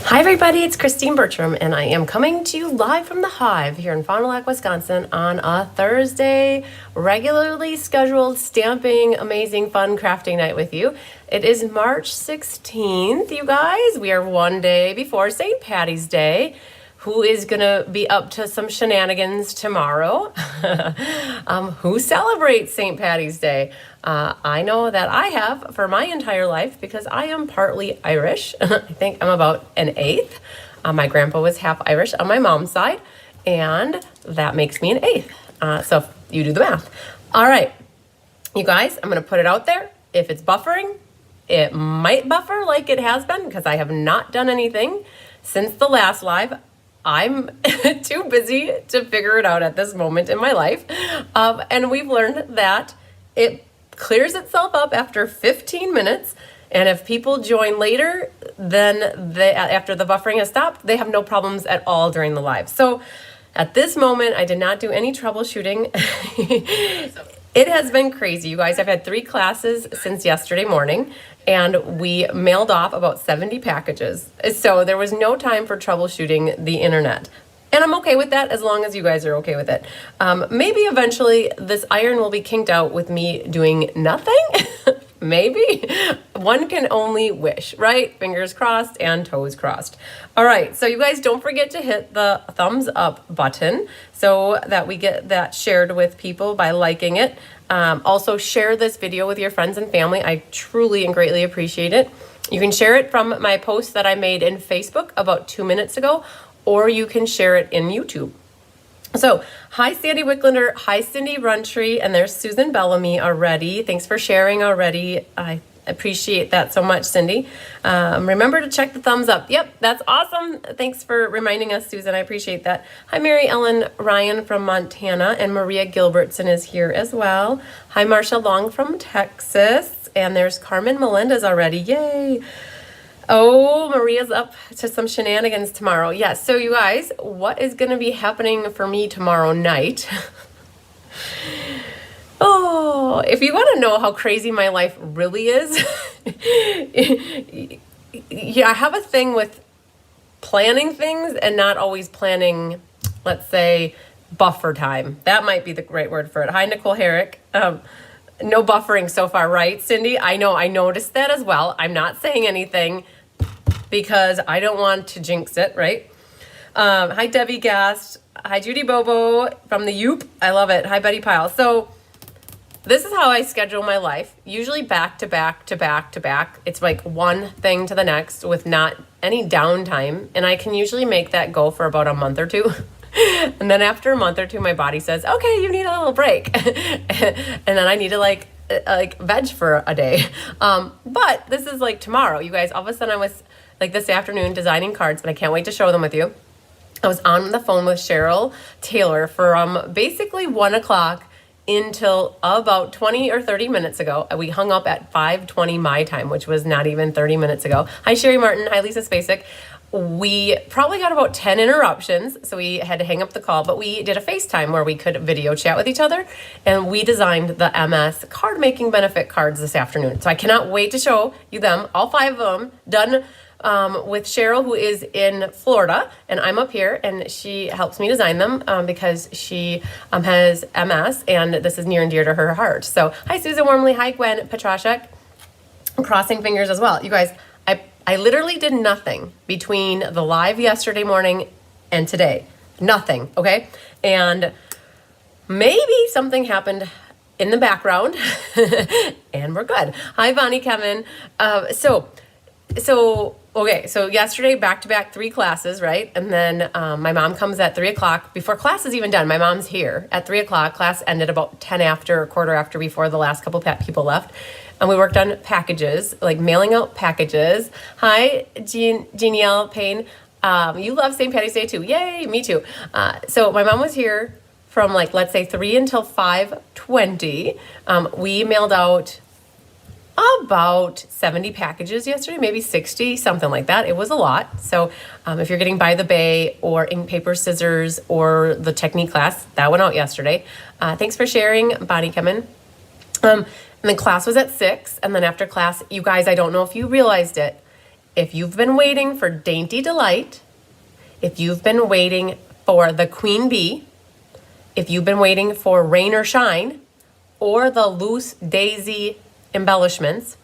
Hi everybody, it's Christine Bertram and I am coming to you live from the Hive here in Fond du Lac, Wisconsin on a Thursday, regularly scheduled stamping, amazing, fun crafting night with you. It is March 16th, you guys. We are one day before St. Patty's Day. Who is going to be up to some shenanigans tomorrow? Who celebrates St. Patty's Day? I know that I have for my entire life because I am partly Irish. I think I'm about an eighth. My grandpa was half Irish on my mom's side, and that makes me an eighth. So you do the math. All right, you guys, I'm going to put it out there. If it's buffering, it might buffer like it has been because I have not done anything since the last live. I'm too busy to figure it out at this moment in my life. And we've learned that it clears itself up after 15 minutes. And if people join later, then after the buffering has stopped, they have no problems at all during the live. So at this moment, I did not do any troubleshooting. It has been crazy, you guys. I've had 3 classes since yesterday morning, and we mailed off about 70 packages. So there was no time for troubleshooting the internet. And I'm okay with that as long as you guys are okay with it. Maybe eventually this iron will be kinked out with me doing nothing. Maybe. One can only wish, right? Fingers crossed and toes crossed. All right, so you guys don't forget to hit the thumbs up button so that we get that shared with people by liking it. Also share this video with your friends and family. I truly and greatly appreciate it. You can share it from my post that I made in Facebook about 2 minutes ago, or you can share it in YouTube. So, hi Sandy Wicklander, hi Cindy Runtree, and there's Susan Bellamy already. Thanks for sharing already. I appreciate that so much, Cindy. Remember to check the thumbs up. Yep, that's awesome. Thanks for reminding us, Susan. I appreciate that. Hi, Mary Ellen Ryan from Montana, and Maria Gilbertson is here as well. Hi, Marcia Long from Texas, and there's Carmen Melendez already. Yay! Oh, Maria's up to some shenanigans tomorrow. Yes, so you guys, what is going to be happening for me tomorrow night? Oh, if you want to know how crazy my life really is, yeah, I have a thing with planning things and not always planning, let's say, buffer time. That might be the right word for it. Hi, Nicole Herrick. No buffering so far, right, Cindy? I know, I noticed that as well. I'm not saying anything because I don't want to jinx it, right? Hi, Debbie Gast. Hi, Judy Bobo from the Yoop. I love it. Hi, Betty Pyle. So this is how I schedule my life, usually back to back to back to back. It's like one thing to the next with not any downtime. And I can usually make that go for about a month or two. And then after a month or two, my body says, okay, you need a little break. And then I need to like veg for a day. But this is like tomorrow, you guys. All of a sudden I was like this afternoon designing cards, and I can't wait to show them with you. I was on the phone with Cheryl Taylor from basically 1 o'clock until about 20 or 30 minutes ago. We hung up at 5:20 my time, which was not even 30 minutes ago. Hi, Sherry Martin. Hi, Lisa Spacek. We probably got about 10 interruptions, so we had to hang up the call, but we did a FaceTime where we could video chat with each other, and we designed the MS card making benefit cards this afternoon. So I cannot wait to show you them, all 5 of them, done with Cheryl, who is in Florida, and I'm up here, and she helps me design them because she has MS, and this is near and dear to her heart. So hi, Susan Wormley. Hi, Gwen Petrashek. I'm crossing fingers as well. You guys, I literally did nothing between the live yesterday morning and today. Nothing, okay? And maybe something happened in the background, and we're good. Hi, Bonnie Kevin. Okay, so yesterday, back-to-back 3 classes, right? And then my mom comes at 3 o'clock. Before class is even done, my mom's here at 3 o'clock. Class ended about 10 after, a quarter after before the last couple people left. And we worked on packages, like mailing out packages. Hi, Jeanelle Payne. You love St. Patty's Day too. Yay, me too. So my mom was here from like, let's say 3 until 5:20. We mailed out about 70 packages yesterday, maybe 60, something like that. It was a lot. So if you're getting By the Bay or ink, paper, scissors, or the technique class, that went out yesterday. Thanks for sharing, Bonnie Kemen. And then class was at 6, and then after class, you guys, I don't know if you realized it, if you've been waiting for Dainty Delight, if you've been waiting for the Queen Bee, if you've been waiting for Rain or Shine, or the Loose Daisy embellishments,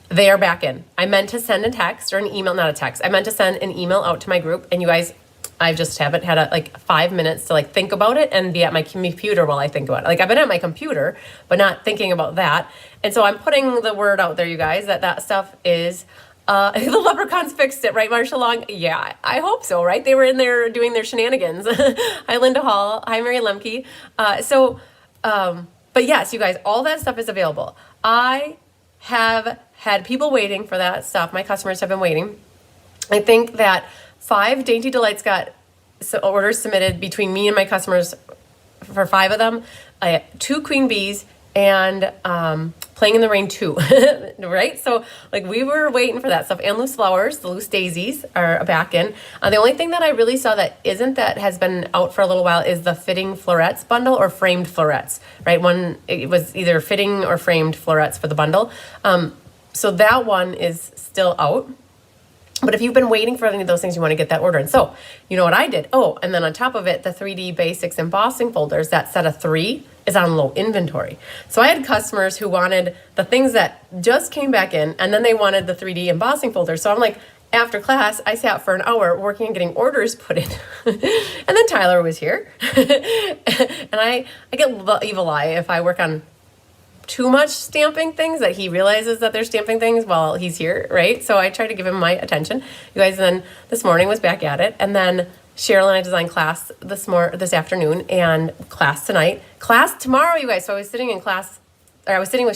they are back in. I meant to send a text or an email, not a text. I meant to send an email out to my group, and you guys, I just haven't had like 5 minutes to like think about it and be at my computer while I think about it. Like I've been at my computer, but not thinking about that. And so I'm putting the word out there, you guys, that stuff is, the leprechauns fixed it, right, Marsha Long? Yeah, I hope so, right? They were in there doing their shenanigans. Hi, Linda Hall. Hi, Mary Lemke. But yes, you guys, all that stuff is available. I have had people waiting for that stuff. My customers have been waiting. I think that 5 Dainty Delights got orders submitted between me and my customers for 5 of them. 2 Queen Bees and Playing in the Rain 2, right? So like we were waiting for that stuff. And Loose Flowers, the Loose Daisies are back in. The only thing that I really saw that has been out for a little while is the fitting florets bundle or framed florets, right? It was either fitting or framed florets for the bundle. So that one is still out. But if you've been waiting for any of those things, you want to get that order in. So you know what I did? Oh, and then on top of it, the 3D Basics embossing folders, that set of 3 is on low inventory. So I had customers who wanted the things that just came back in, and then they wanted the 3D embossing folders. So I'm like, after class, I sat for an hour working and getting orders put in. And then Tyler was here. And I get the evil eye if I work on too much stamping things that he realizes that they're stamping things while he's here, right? So I try to give him my attention. You guys, then this morning was back at it. And then Cheryl and I designed class this afternoon and class tonight. Class tomorrow, you guys. So I was sitting with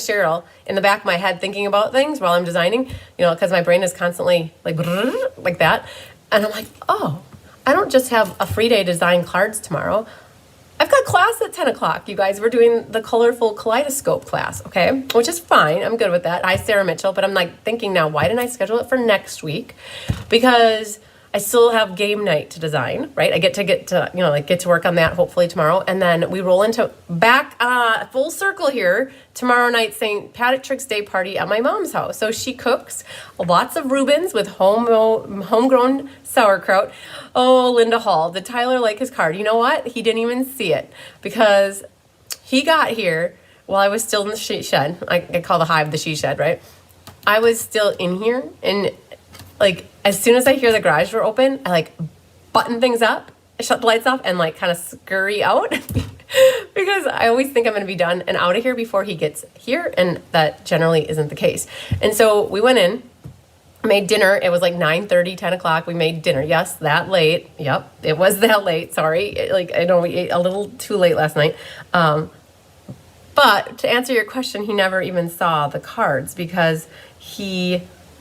Cheryl in the back of my head thinking about things while I'm designing, because my brain is constantly like that. And I'm like, oh, I don't just have a free day to design cards tomorrow. I've got class at 10 o'clock, you guys. We're doing the colorful kaleidoscope class, okay? Which is fine. I'm good with that. Hi, Sarah Mitchell. But I'm like thinking now, why didn't I schedule it for next week? Because I still have game night to design, right? I get to work on that hopefully tomorrow. And then we roll into back full circle here tomorrow night, St. Patrick's Day party at my mom's house. So she cooks lots of Reubens with homegrown sauerkraut. Oh, Linda Hall, did Tyler like his card? You know what? He didn't even see it because he got here while I was still in the she shed. I call the hive the she shed, right? I was still in here, and like as soon as I hear the garage door open, I like button things up, shut the lights off, and like kind of scurry out because I always think I'm going to be done and out of here before he gets here, and that generally isn't the case. And so we went in, made dinner. It was like 9:30, 10 o'clock. We made dinner. Yes, that late. Yep, it was that late. Sorry. Like I know we ate a little too late last night. But to answer your question, he never even saw the cards because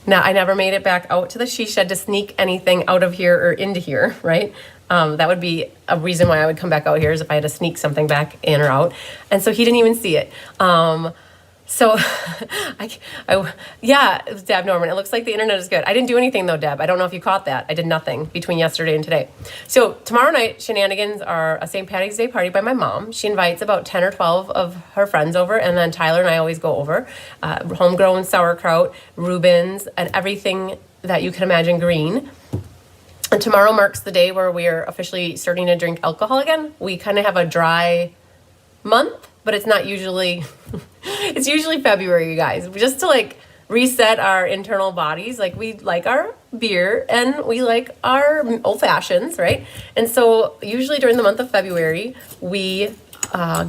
I never made it back out to the she shed to sneak anything out of here or into here, right? That would be a reason why I would come back out here is if I had to sneak something back in or out. And so he didn't even see it. So, Deb Norman, it looks like the internet is good. I didn't do anything though, Deb. I don't know if you caught that. I did nothing between yesterday and today. So tomorrow night, shenanigans are a St. Patty's Day party by my mom. She invites about 10 or 12 of her friends over, and then Tyler and I always go over. Homegrown sauerkraut, Reubens, and everything that you can imagine green. And tomorrow marks the day where we are officially starting to drink alcohol again. We kind of have a dry month, but it's not usually, it's usually February, you guys, just to like reset our internal bodies. Like we like our beer and we like our old fashions, right? And so usually during the month of February, we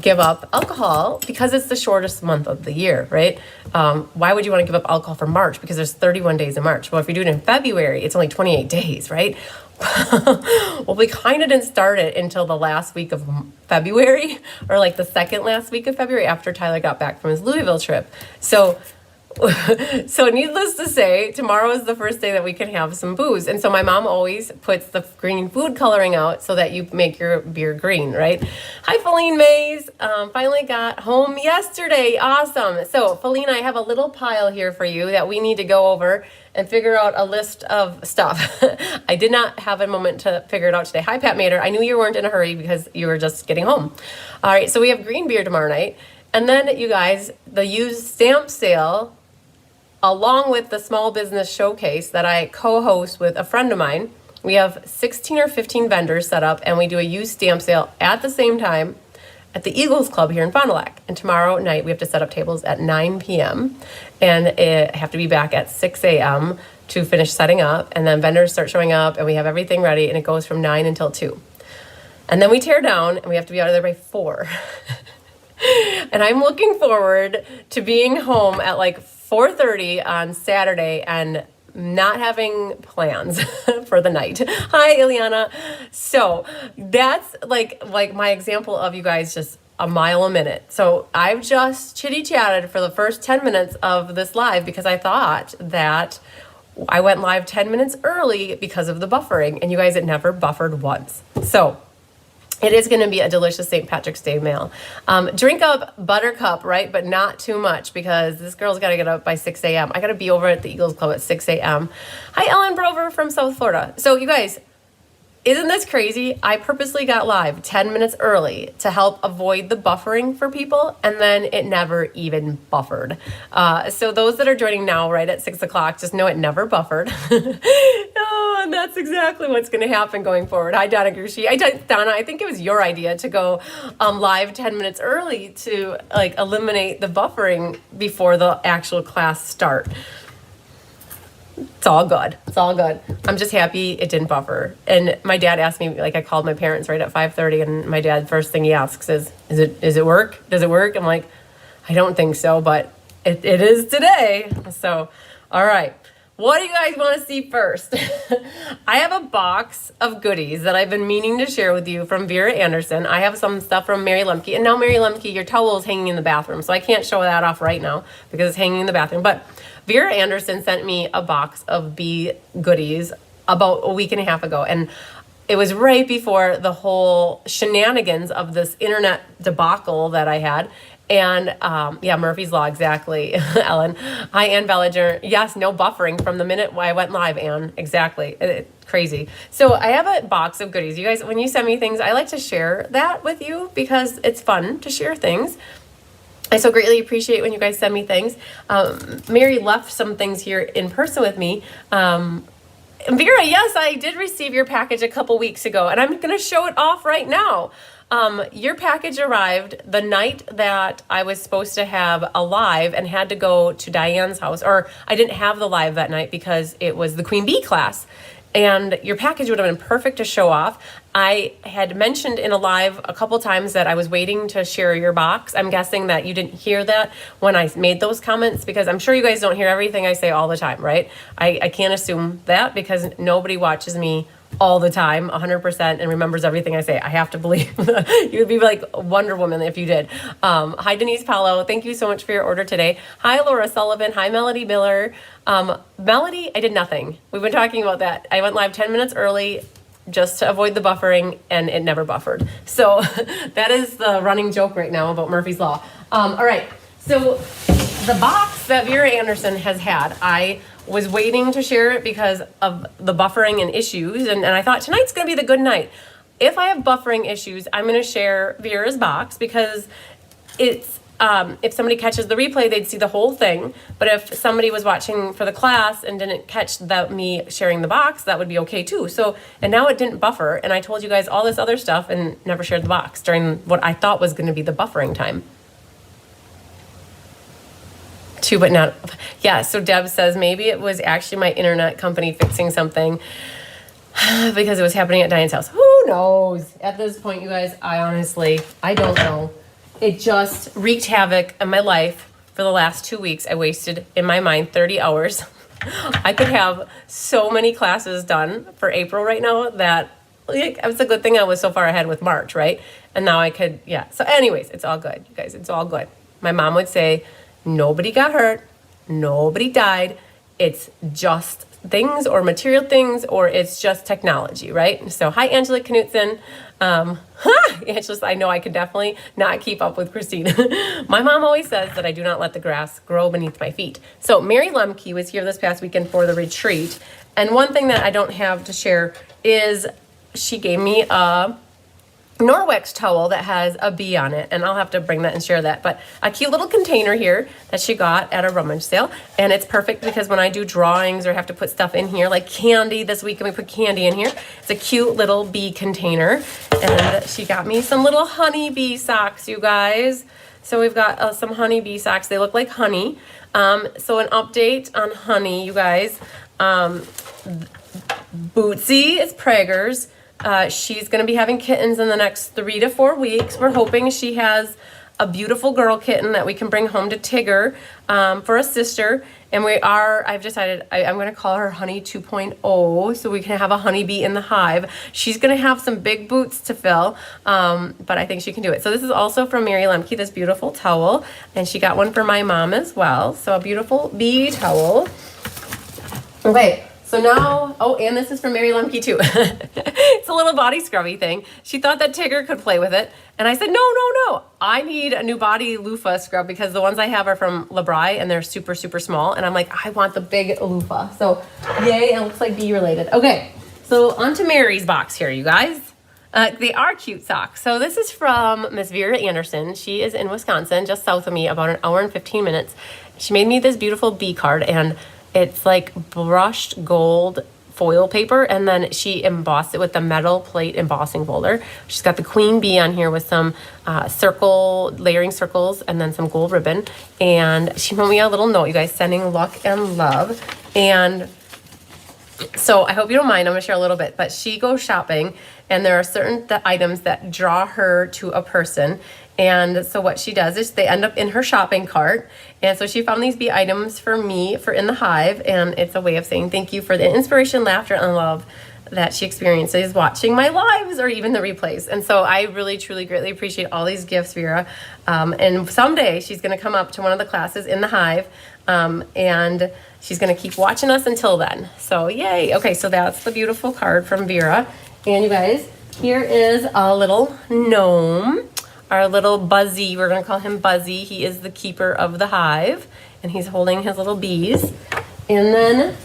give up alcohol because it's the shortest month of the year, right? Why would you want to give up alcohol for March? Because there's 31 days in March. Well, if you do it in February, it's only 28 days, right? Well, we kind of didn't start it until the last week of February, or like the second last week of February after Tyler got back from his Louisville trip. So needless to say, tomorrow is the first day that we can have some booze. And so my mom always puts the green food coloring out so that you make your beer green, right? Hi, Feline Mays. Finally got home yesterday. Awesome. So Feline, I have a little pile here for you that we need to go over and figure out a list of stuff. I did not have a moment to figure it out today. Hi, Pat Mater. I knew you weren't in a hurry because you were just getting home. All right, so we have green beer tomorrow night. And then, you guys, the used stamp sale along with the small business showcase that I co-host with a friend of mine. We have 16 or 15 vendors set up, and we do a used stamp sale at the same time at the Eagles Club here in Fond du Lac. And tomorrow night we have to set up tables at 9 p.m. and I have to be back at 6 a.m. to finish setting up. And then vendors start showing up and we have everything ready, and it goes from 9 until 2. And then we tear down and we have to be out of there by 4. And I'm looking forward to being home at like 4:30 on Saturday and not having plans for the night. Hi, Ileana. So that's like my example of you guys just a mile a minute. So I've just chitty chatted for the first 10 minutes of this live because I thought that I went live 10 minutes early because of the buffering, and you guys had never buffered once. So it is going to be a delicious St. Patrick's Day meal. Drink up buttercup, right? But not too much, because this girl's got to get up by 6 a.m. I got to be over at the Eagles Club at 6 a.m. Hi, Ellen Brover from South Florida. So you guys, isn't this crazy? I purposely got live 10 minutes early to help avoid the buffering for people, and then it never even buffered. So those that are joining now right at 6 o'clock, just know it never buffered. Oh, and that's exactly what's going to happen going forward. Hi, Donna Grushi. Donna, I think it was your idea to go live 10 minutes early to like eliminate the buffering before the actual class start. It's all good. It's all good. I'm just happy it didn't buffer. And my dad asked me, like, I called my parents right at 5:30, and my dad, first thing he asks is it work? Does it work? I'm like, I don't think so, but it is today. So, all right. What do you guys want to see first? I have a box of goodies that I've been meaning to share with you from Vera Anderson. I have some stuff from Mary Lemke. And now, Mary Lemke, your towel is hanging in the bathroom, so I can't show that off right now because it's hanging in the bathroom. But Vera Anderson sent me a box of bee goodies about a week and a half ago. And it was right before the whole shenanigans of this internet debacle that I had. And yeah, Murphy's Law, exactly, Ellen. Hi, Ann Bellinger. Yes, no buffering from the minute I went live, Ann. Exactly. Crazy. So I have a box of goodies. You guys, when you send me things, I like to share that with you because it's fun to share things. I so greatly appreciate when you guys send me things. Mary left some things here in person with me. Vera, yes, I did receive your package a couple weeks ago, and I'm going to show it off right now. Your package arrived the night that I was supposed to have a live and had to go to Diane's house, or I didn't have the live that night because it was the Queen Bee class. And your package would have been perfect to show off. I had mentioned in a live a couple times that I was waiting to share your box. I'm guessing that you didn't hear that when I made those comments, because I'm sure you guys don't hear everything I say all the time, right? I can't assume that because nobody watches me all the time, 100%, and remembers everything I say. I have to believe you would be like Wonder Woman if you did. Hi, Denise Paulo. Thank you so much for your order today. Hi, Laura Sullivan. Hi, Melody Miller. Melody, I did nothing. We've been talking about that. I went live 10 minutes early just to avoid the buffering, and it never buffered. So that is the running joke right now about Murphy's Law. All right. So the box that Vera Anderson has had, I was waiting to share it because of the buffering and issues. And I thought tonight's going to be the good night. If I have buffering issues, I'm going to share Vera's box because it's, if somebody catches the replay, they'd see the whole thing. But if somebody was watching for the class and didn't catch me sharing the box, that would be okay too. So, and now it didn't buffer. And I told you guys all this other stuff and never shared the box during what I thought was going to be the buffering time. Two, but not, yeah. So Deb says maybe it was actually my internet company fixing something because it was happening at Diane's house. Who knows? At this point, you guys, I don't know. It just wreaked havoc in my life for the last 2 weeks. I wasted, in my mind, 30 hours. I could have so many classes done for April right now that it's a good thing I was so far ahead with March, right? And now I could, yeah. So anyways, it's all good, you guys. It's all good. My mom would say, nobody got hurt, nobody died. It's just things or material things, or it's just technology, right? So hi, Angela Knutson. Angela, I know I could definitely not keep up with Christine. My mom always says that I do not let the grass grow beneath my feet. So Mary Lemke was here this past weekend for the retreat. And one thing that I don't have to share is she gave me a Norwex towel that has a bee on it, and I'll have to bring that and share that, but a cute little container here that she got at a rummage sale, and it's perfect because when I do drawings or have to put stuff in here, like candy this week, and we put candy in here, it's a cute little bee container. And she got me some little honeybee socks, you guys. So we've got some honeybee socks. They look like honey. So an update on honey, you guys. Bootsy is preggers. She's going to be having kittens in the next 3 to 4 weeks. We're hoping she has a beautiful girl kitten that we can bring home to Tigger for a sister. And I've decided I'm going to call her Honey 2.0 so we can have a honeybee in the hive. She's going to have some big boots to fill, but I think she can do it. So this is also from Mary Lemke, this beautiful towel. And she got one for my mom as well. So a beautiful bee towel. Okay. So now, oh, and this is from Mary Lemke too. It's a little body scrubby thing. She thought that Tigger could play with it. And I said, no. I need a new body loofah scrub because the ones I have are from Labri and they're super, super small. And I'm like, I want the big loofah. So yay, it looks like bee related. Okay, so onto Mary's box here, you guys. They are cute socks. So this is from Miss Vera Anderson. She is in Wisconsin, just south of me, about an hour and 15 minutes. She made me this beautiful bee card, and it's like brushed gold foil paper, and then she embossed it with the metal plate embossing folder. She's got the queen bee on here with some layering circles, and then some gold ribbon. And she wrote me a little note, you guys, sending luck and love. And so I hope you don't mind, I'm gonna share a little bit, but she goes shopping, and there are certain items that draw her to a person. And so what she does is they end up in her shopping cart. And so she found these bee items for me for in the hive. And it's a way of saying thank you for the inspiration, laughter, and love that she experiences watching my lives or even the replays. And so I really, truly, greatly appreciate all these gifts, Vera. And someday she's going to come up to one of the classes in the hive. And she's going to keep watching us until then. So yay. Okay, so that's the beautiful card from Vera. And you guys, here is a little gnome. Our little Buzzy, we're gonna call him Buzzy. He is the keeper of the hive, and he's holding his little bees. And then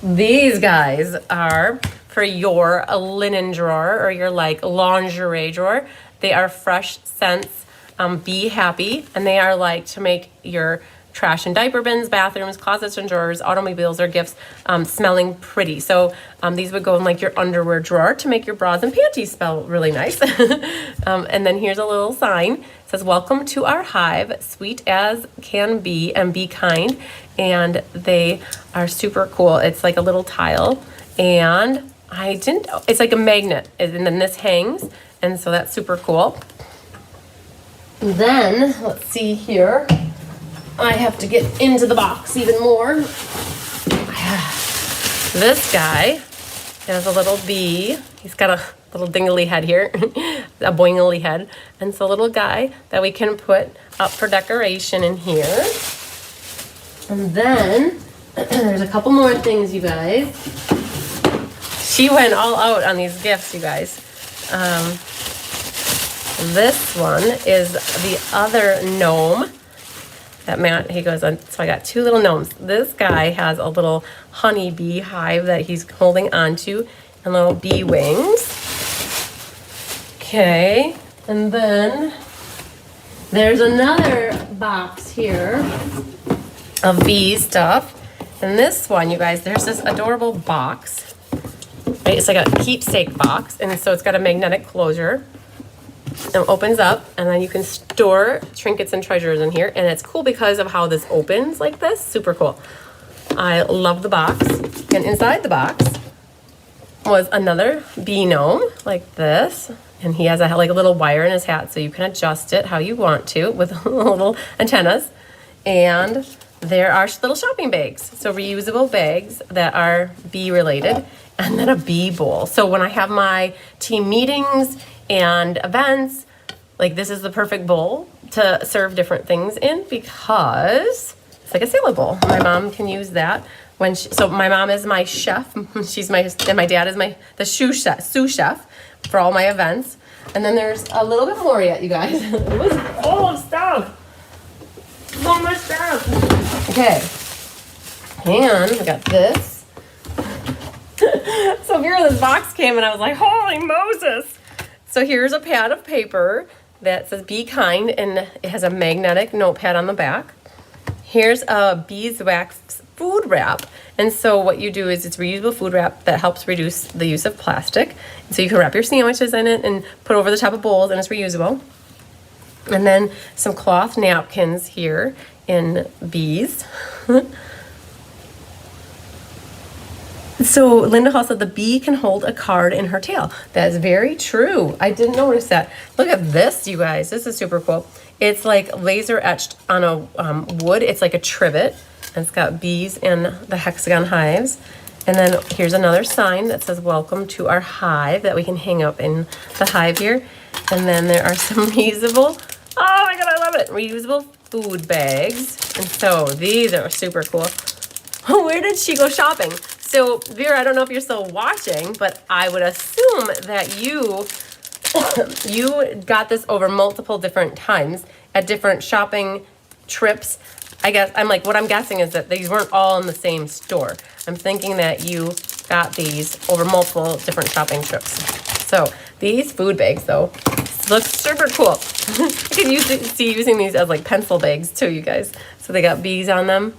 these guys are for your linen drawer or your like lingerie drawer. They are Fresh Scents Be Happy, and they are like to make your trash and diaper bins, bathrooms, closets and drawers, automobiles, or gifts smelling pretty. So these would go in like your underwear drawer to make your bras and panties smell really nice. And then here's a little sign. It says, welcome to our hive, sweet as can be and be kind. And they are super cool. It's like a little tile, and it's like a magnet, and then this hangs. And so that's super cool. Then let's see here. I have to get into the box even more. This guy has a little bee. He's got a little dingly head here, a boingly head. And it's a little guy that we can put up for decoration in here. And then there's a couple more things, you guys. She went all out on these gifts, you guys. This one is the other gnome that Matt, he goes on. So I got two little gnomes. This guy has a little honey bee hive that he's holding onto, and little bee wings. Okay, and then there's another box here of bee stuff. And this one, you guys, there's this adorable box. Right? It's like a keepsake box, and so it's got a magnetic closure. It opens up, and then you can store trinkets and treasures in here. And it's cool because of how this opens like this. Super cool. I love the box. And inside the box was another bee gnome like this. And he has like a little wire in his hat, so you can adjust it how you want to with little antennas. And there are little shopping bags. So reusable bags that are bee related. And then a bee bowl. So when I have my team meetings and events, like this is the perfect bowl to serve different things in because it's like a salad bowl. My mom can use that so my mom is my chef. And my dad is the sous chef for all my events. And then there's a little bit more yet, you guys. It was full of stuff. So much stuff. Okay. And we got this. So here this box came, and I was like, holy Moses. So here's a pad of paper that says Be Kind, and it has a magnetic notepad on the back. Here's a beeswax food wrap. And so what you do is it's reusable food wrap that helps reduce the use of plastic. So you can wrap your sandwiches in it and put over the top of bowls, and it's reusable. And then some cloth napkins here in bees. So Linda Hall said the bee can hold a card in her tail. That is very true. I didn't notice that. Look at this, you guys. This is super cool. It's like laser etched on a wood. It's like a trivet. And it's got bees and the hexagon hives. And then here's another sign that says welcome to our hive that we can hang up in the hive here. And then there are some reusable, oh my God, I love it, reusable food bags. And so these are super cool. Where did she go shopping? So Vera, I don't know if you're still watching, but I would assume that you got this over multiple different times at different shopping trips. I guess what I'm guessing is that these weren't all in the same store. I'm thinking that you got these over multiple different shopping trips. So these food bags though, look super cool. You can see using these as like pencil bags too, you guys. So they got bees on them.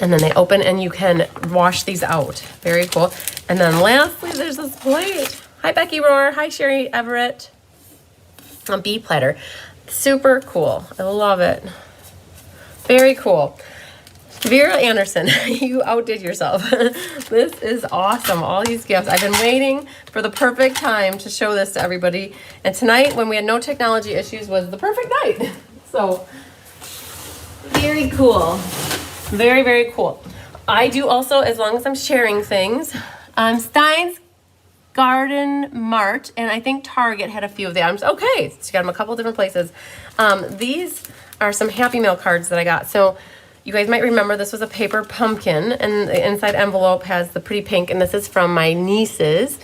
And then they open and you can wash these out. Very cool. And then lastly, there's this plate. Hi, Becky Rohr. Hi, Sherry Everett. A bee platter. Super cool. I love it. Very cool. Vera Anderson, you outdid yourself. This is awesome. All these gifts. I've been waiting for the perfect time to show this to everybody. And tonight, when we had no technology issues, was the perfect night. So, very cool. Very, very cool. I do also, as long as I'm sharing things, Stein's Garden Mart, and I think Target had a few of the items. Okay, so you got them a couple different places. These are some Happy Mail cards that I got. So you guys might remember this was a paper pumpkin, and the inside envelope has the pretty pink, and this is from my nieces.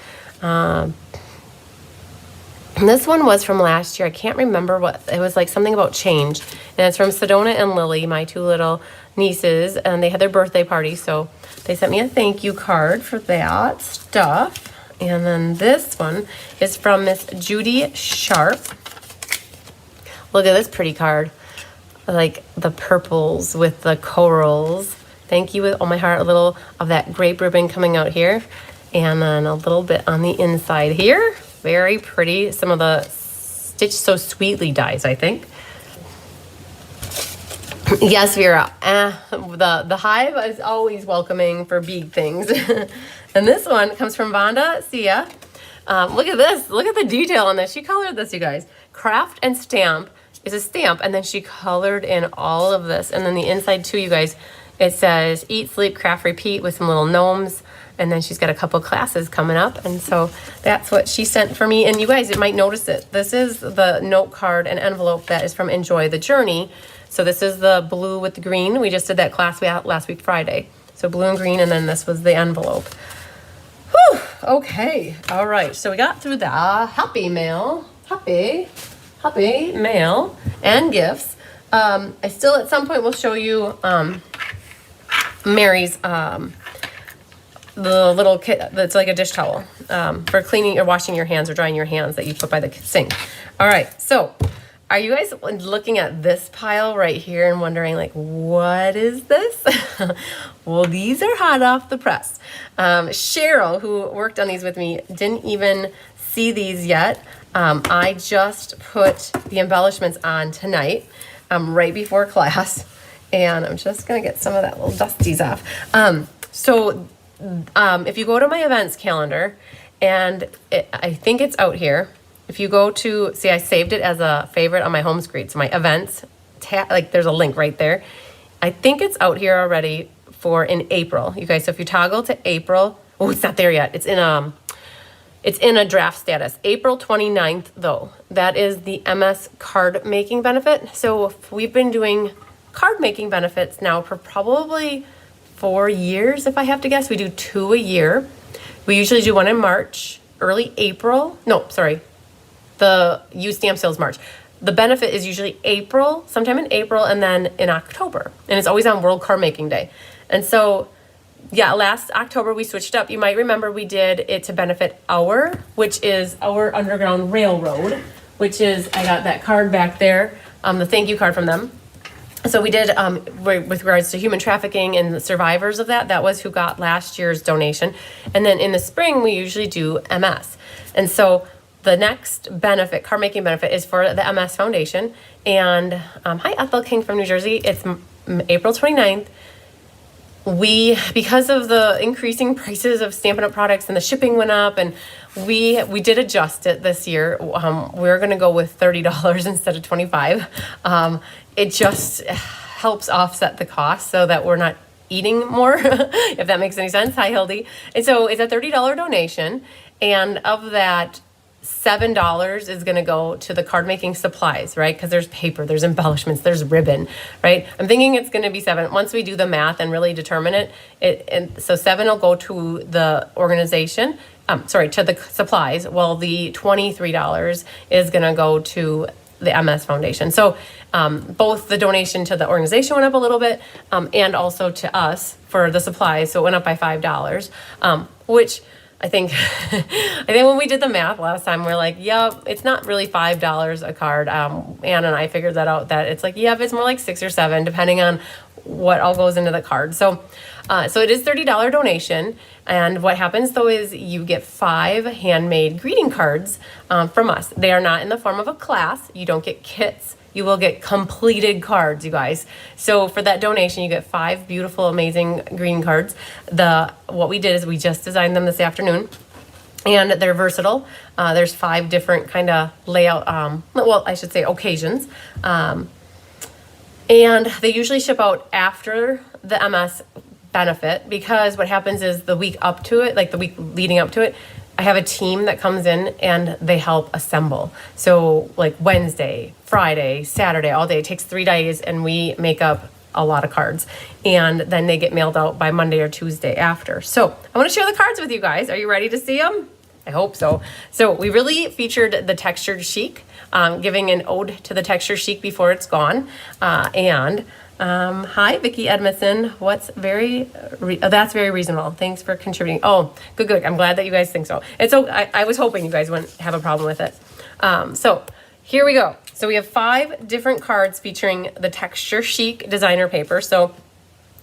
This one was from last year. I can't remember what, it was like something about change. And it's from Sedona and Lily, my two little nieces, and they had their birthday party, so they sent me a thank you card for that stuff. And then this one is from Miss Judy Sharp. Look at this pretty card. Like the purples with the corals. Thank you with all my heart. A little of that grape ribbon coming out here. And then a little bit on the inside here. Very pretty. Some of the Stitch So Sweetly dies, I think. Yes, Vera. The hive is always welcoming for big things. And this one comes from Vonda Sia. Look at this. Look at the detail on this. She colored this, you guys. Craft and Stamp is a stamp, and then she colored in all of this. And then the inside too, you guys, it says Eat, Sleep, Craft, Repeat with some little gnomes. And then she's got a couple classes coming up. And so that's what she sent for me. And you guys, it might notice it. This is the note card and envelope that is from Enjoy the Journey. So this is the blue with the green. We just did that class last week, Friday. So blue and green, and then this was the envelope. Whew, okay, all right. So we got through the happy mail, happy mail and gifts. I still, at some point, will show you Mary's, the little kit that's like a dish towel for cleaning or washing your hands or drying your hands that you put by the sink. All right, so are you guys looking at this pile right here and wondering, like, what is this? Well, these are hot off the press. Cheryl, who worked on these with me, didn't even see these yet. I just put the embellishments on tonight, right before class, and I'm just gonna get some of that little dusties off. If you go to my events calendar, and I think it's out here. If you go to, see, I saved it as a favorite on my home screen. So my events, like there's a link right there. I think it's out here already for in April, you guys. So if you toggle to April, oh, it's not there yet. It's in a draft status. April 29th, though. That is the MS card making benefit. So we've been doing card making benefits now for probably 4 years, if I have to guess. We do 2 a year. We usually do one in March, early April. No, sorry. The used stamp sales March. The benefit is usually April, sometime in April, and then in October. And it's always on World Card Making Day. And so yeah, last October we switched up. You might remember we did it to benefit which is our Underground Railroad, which is, I got that card back there, the thank you card from them. So we did, with regards to human trafficking and the survivors of that was who got last year's donation. And then in the spring, we usually do MS. And so the next benefit, card making benefit, is for the MS Foundation. And hi, Ethel King from New Jersey. It's April 29th. Because of the increasing prices of Stampin' Up! Products and the shipping went up, and we did adjust it this year. We're going to go with $30 instead of $25. It just helps offset the cost so that we're not eating more, if that makes any sense. Hi, Hildy. And so it's a $30 donation, and of that, $7 is going to go to the card making supplies, right? Because there's paper, there's embellishments, there's ribbon, right? I'm thinking it's going to be $7 once we do the math and really determine it. And so $7 will go to the organization, to the supplies, while the $23 is going to go to the MS Foundation. So both the donation to the organization went up a little bit, and also to us for the supplies. So it went up by $5, which I think when we did the math last time, we're like, yep, it's not really $5 a card. Ann and I figured that out, that it's like, yep, it's more like $6 or $7, depending on what all goes into the card. So it is $30 donation. And what happens though is you get 5 handmade greeting cards from us. They are not in the form of a class. You don't get kits. You will get completed cards, you guys. So for that donation, you get 5 beautiful, amazing greeting cards. What we did is we just designed them this afternoon, and they're versatile. There's 5 different kind of layout, I should say occasions. And they usually ship out after the MS benefit, because what happens is the week up to it, like the week leading up to it, I have a team that comes in and they help assemble. So like Wednesday, Friday, Saturday, all day. It takes 3 days, and we make up a lot of cards. And then they get mailed out by Monday or Tuesday after. So I want to share the cards with you guys. Are you ready to see them? I hope so. So we really featured the textured chic, giving an ode to the texture chic before it's gone. Hi, Vicki Edmondson. That's very reasonable. Thanks for contributing. Oh, good. I'm glad that you guys think so. And so I was hoping you guys wouldn't have a problem with it. So here we go. So we have 5 different cards featuring the texture chic designer paper.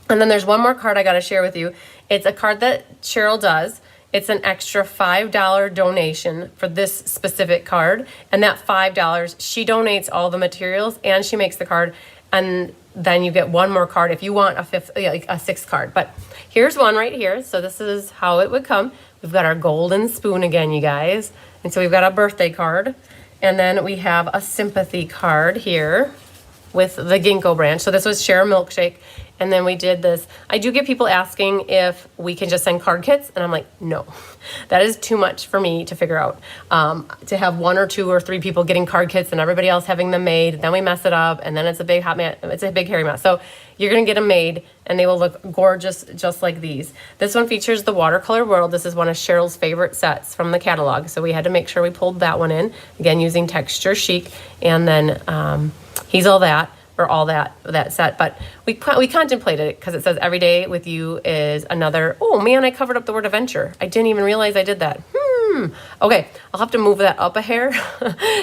And then there's one more card I got to share with you. It's a card that Cheryl does. It's an extra $5 donation for this specific card. And that $5, she donates all the materials and she makes the card. And then you get one more card if you want a 6th card. But here's one right here. So this is how it would come. We've got our golden spoon again, you guys. And so we've got a birthday card. And then we have a sympathy card here with the ginkgo branch. So this was Share a Milkshake. And then we did this. I do get people asking if we can just send card kits. And I'm like, no, that is too much for me to figure out. To have 1 or 2 or 3 people getting card kits and everybody else having them made. Then we mess it up. And then it's a big it's a big hairy mess. So you're going to get them made and they will look gorgeous just like these. This one features the Watercolor World. This is one of Cheryl's favorite sets from the catalog. So we had to make sure we pulled that one in. Again, using Texture Chic. And then He's All That. For all that set, but we contemplated it because it says every day with you is another. Oh man, I covered up the word adventure. I didn't even realize I did that. Okay, I'll have to move that up a hair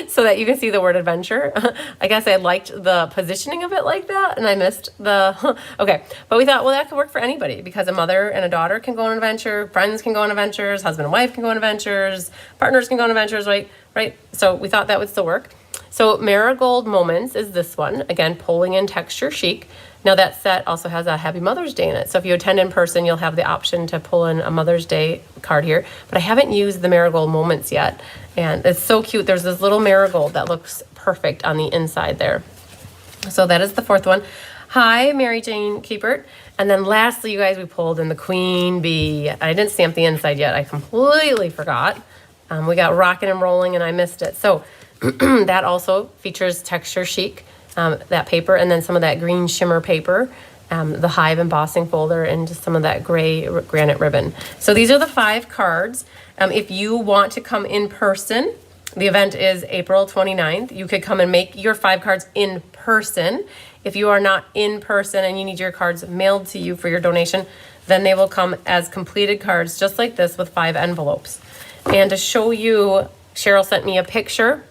so that you can see the word adventure. I guess I liked the positioning of it like that, and I missed the. Okay, but we thought, well, that could work for anybody because a mother and a daughter can go on an adventure, friends can go on adventures, husband and wife can go on adventures, partners can go on adventures, right? So we thought that would still work. So Marigold Moments is this one. Again, pulling in Texture Chic. Now that set also has a Happy Mother's Day in it. So if you attend in person, you'll have the option to pull in a Mother's Day card here. But I haven't used the Marigold Moments yet. And it's so cute. There's this little marigold that looks perfect on the inside there. So that is the 4th one. Hi, Mary Jane Keepert. And then lastly, you guys, we pulled in the Queen Bee. I didn't stamp the inside yet. I completely forgot. We got Rockin' and Rolling and I missed it. So that also features Texture Chic, that paper, and then some of that green shimmer paper, the Hive embossing folder, and just some of that gray granite ribbon. So these are the 5 cards. If you want to come in person, the event is April 29th. You could come and make your 5 cards in person. If you are not in person and you need your cards mailed to you for your donation, Then they will come as completed cards, just like this, with 5 envelopes. And to show you, Cheryl sent me a picture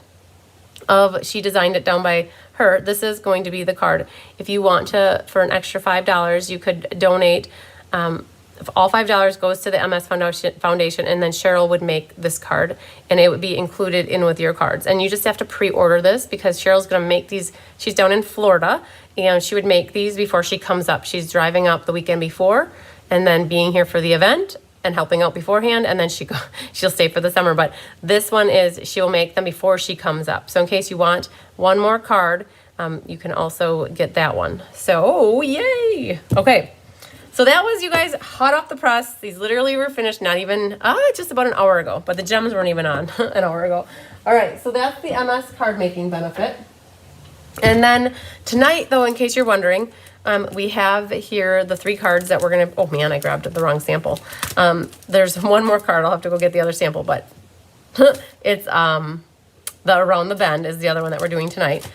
she designed it down by her. This is going to be the card. If you want to, for an extra $5, you could donate. All $5 goes to the MS Foundation, and then Cheryl would make this card, and it would be included in with your cards. And you just have to pre-order this because Cheryl's going to make these. She's down in Florida, and she would make these before she comes up. She's driving up the weekend before, and then being here for the event and helping out beforehand, and then she'll stay for the summer. But this one is, she will make them before she comes up. So in case you want one more card, you can also get that one. So yay! Okay, so that was, you guys, hot off the press. These literally were finished not even just about an hour ago, but the gems weren't even on an hour ago. All right, so that's the MS card making benefit. And then tonight, though, in case you're wondering, we have here the 3 cards that we're going to, oh man, I grabbed the wrong sample. There's one more card. I'll have to go get the other sample, but it's the Around the Bend is the other one that we're doing tonight.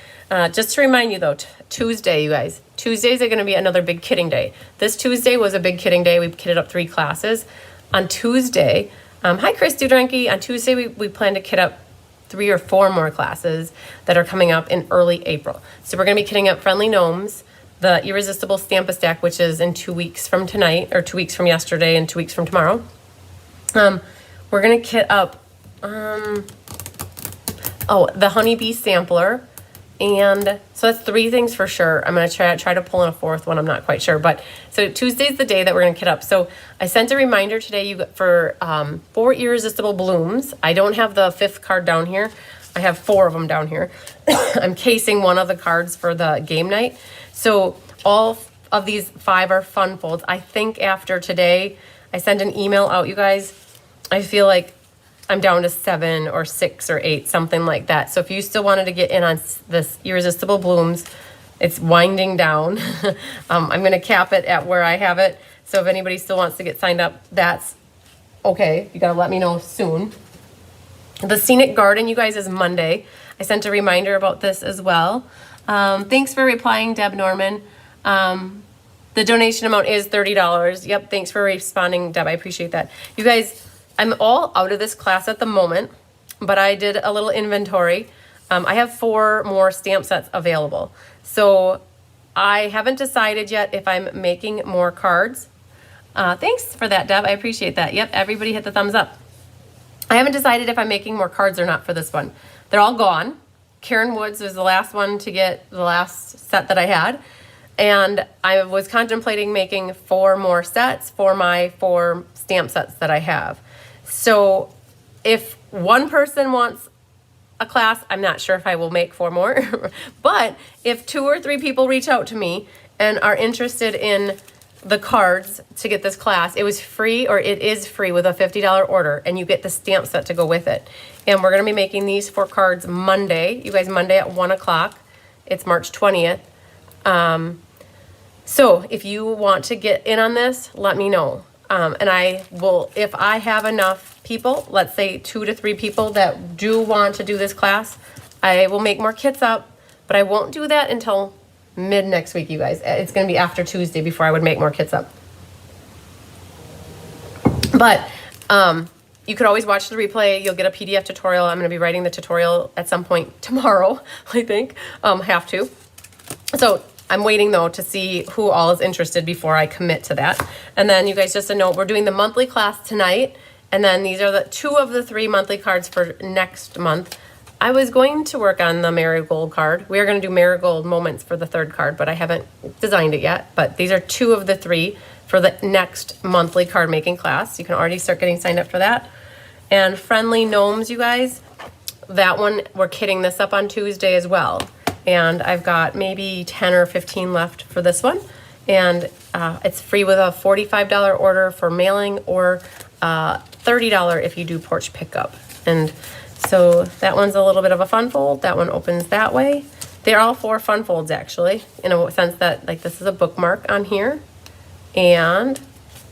Just to remind you though, Tuesday, you guys, Tuesdays are going to be another big kidding day. This Tuesday was a big kidding day. We kitted up 3 classes. On Tuesday, hi Chris Dudranke. On Tuesday, we plan to kit up 3 or 4 more classes that are coming up in early April. So we're going to be kitting up Friendly Gnomes, the Irresistible Stamp-A-Stack, which is in 2 weeks from tonight, or 2 weeks from yesterday and 2 weeks from tomorrow. We're going to kit up, the Honeybee Sampler. And so that's 3 things for sure. I'm going to try to pull in a 4th one. I'm not quite sure. But so Tuesday's the day that we're going to kit up. So I sent a reminder today for 4 Irresistible Blooms. I don't have the 5th card down here. I have 4 of them down here. I'm casing one of the cards for the game night. So all of these 5 are fun folds. I think after today, I sent an email out, you guys. I feel like I'm down to 7 or 6 or 8, something like that. So if you still wanted to get in on this Irresistible Blooms, it's winding down. I'm going to cap it at where I have it. So if anybody still wants to get signed up, that's okay. You got to let me know soon. The Scenic Garden, you guys, is Monday. I sent a reminder about this as well. Thanks for replying, Deb Norman. The donation amount is $30. Yep, thanks for responding, Deb. I appreciate that. You guys, I'm all out of this class at the moment, but I did a little inventory. I have 4 more stamp sets available. So I haven't decided yet if I'm making more cards. Thanks for that, Deb. I appreciate that. Yep, everybody hit the thumbs up. I haven't decided if I'm making more cards or not for this one. They're all gone. Karen Woods was the last one to get the last set that I had. And I was contemplating making 4 more sets for my 4 stamp sets that I have. So if one person wants a class, I'm not sure if I will make 4 more. But if 2 or 3 people reach out to me and are interested in the cards to get this class, it was free, or it is free with a $50 order, and you get the stamp set to go with it. And we're going to be making these 4 cards Monday. You guys, Monday at 1 o'clock. It's March 20th. So if you want to get in on this, let me know. And I will, if I have enough people, let's say 2 to 3 people that do want to do this class, I will make more kits up, but I won't do that until mid next week, you guys. It's going to be after Tuesday before I would make more kits up. But you could always watch the replay. You'll get a PDF tutorial. I'm going to be writing the tutorial at some point tomorrow, I think. Have to. So I'm waiting, though, to see who all is interested before I commit to that. And then, you guys, just a note, we're doing the monthly class tonight. And then these are the 2 of the 3 monthly cards for next month. I was going to work on the Marigold card. We are going to do Marigold Moments for the 3rd card, but I haven't designed it yet. But these are 2 of the 3 for the next monthly card making class. You can already start getting signed up for that. And Friendly Gnomes, you guys, that one, we're kitting this up on Tuesday as well. And I've got maybe 10 or 15 left for this one. And it's free with a $45 order for mailing, or $30 if you do porch pickup. And so that one's a little bit of a fun fold. That one opens that way. They're all 4 fun folds, actually, in a sense that, like, this is a bookmark on here. And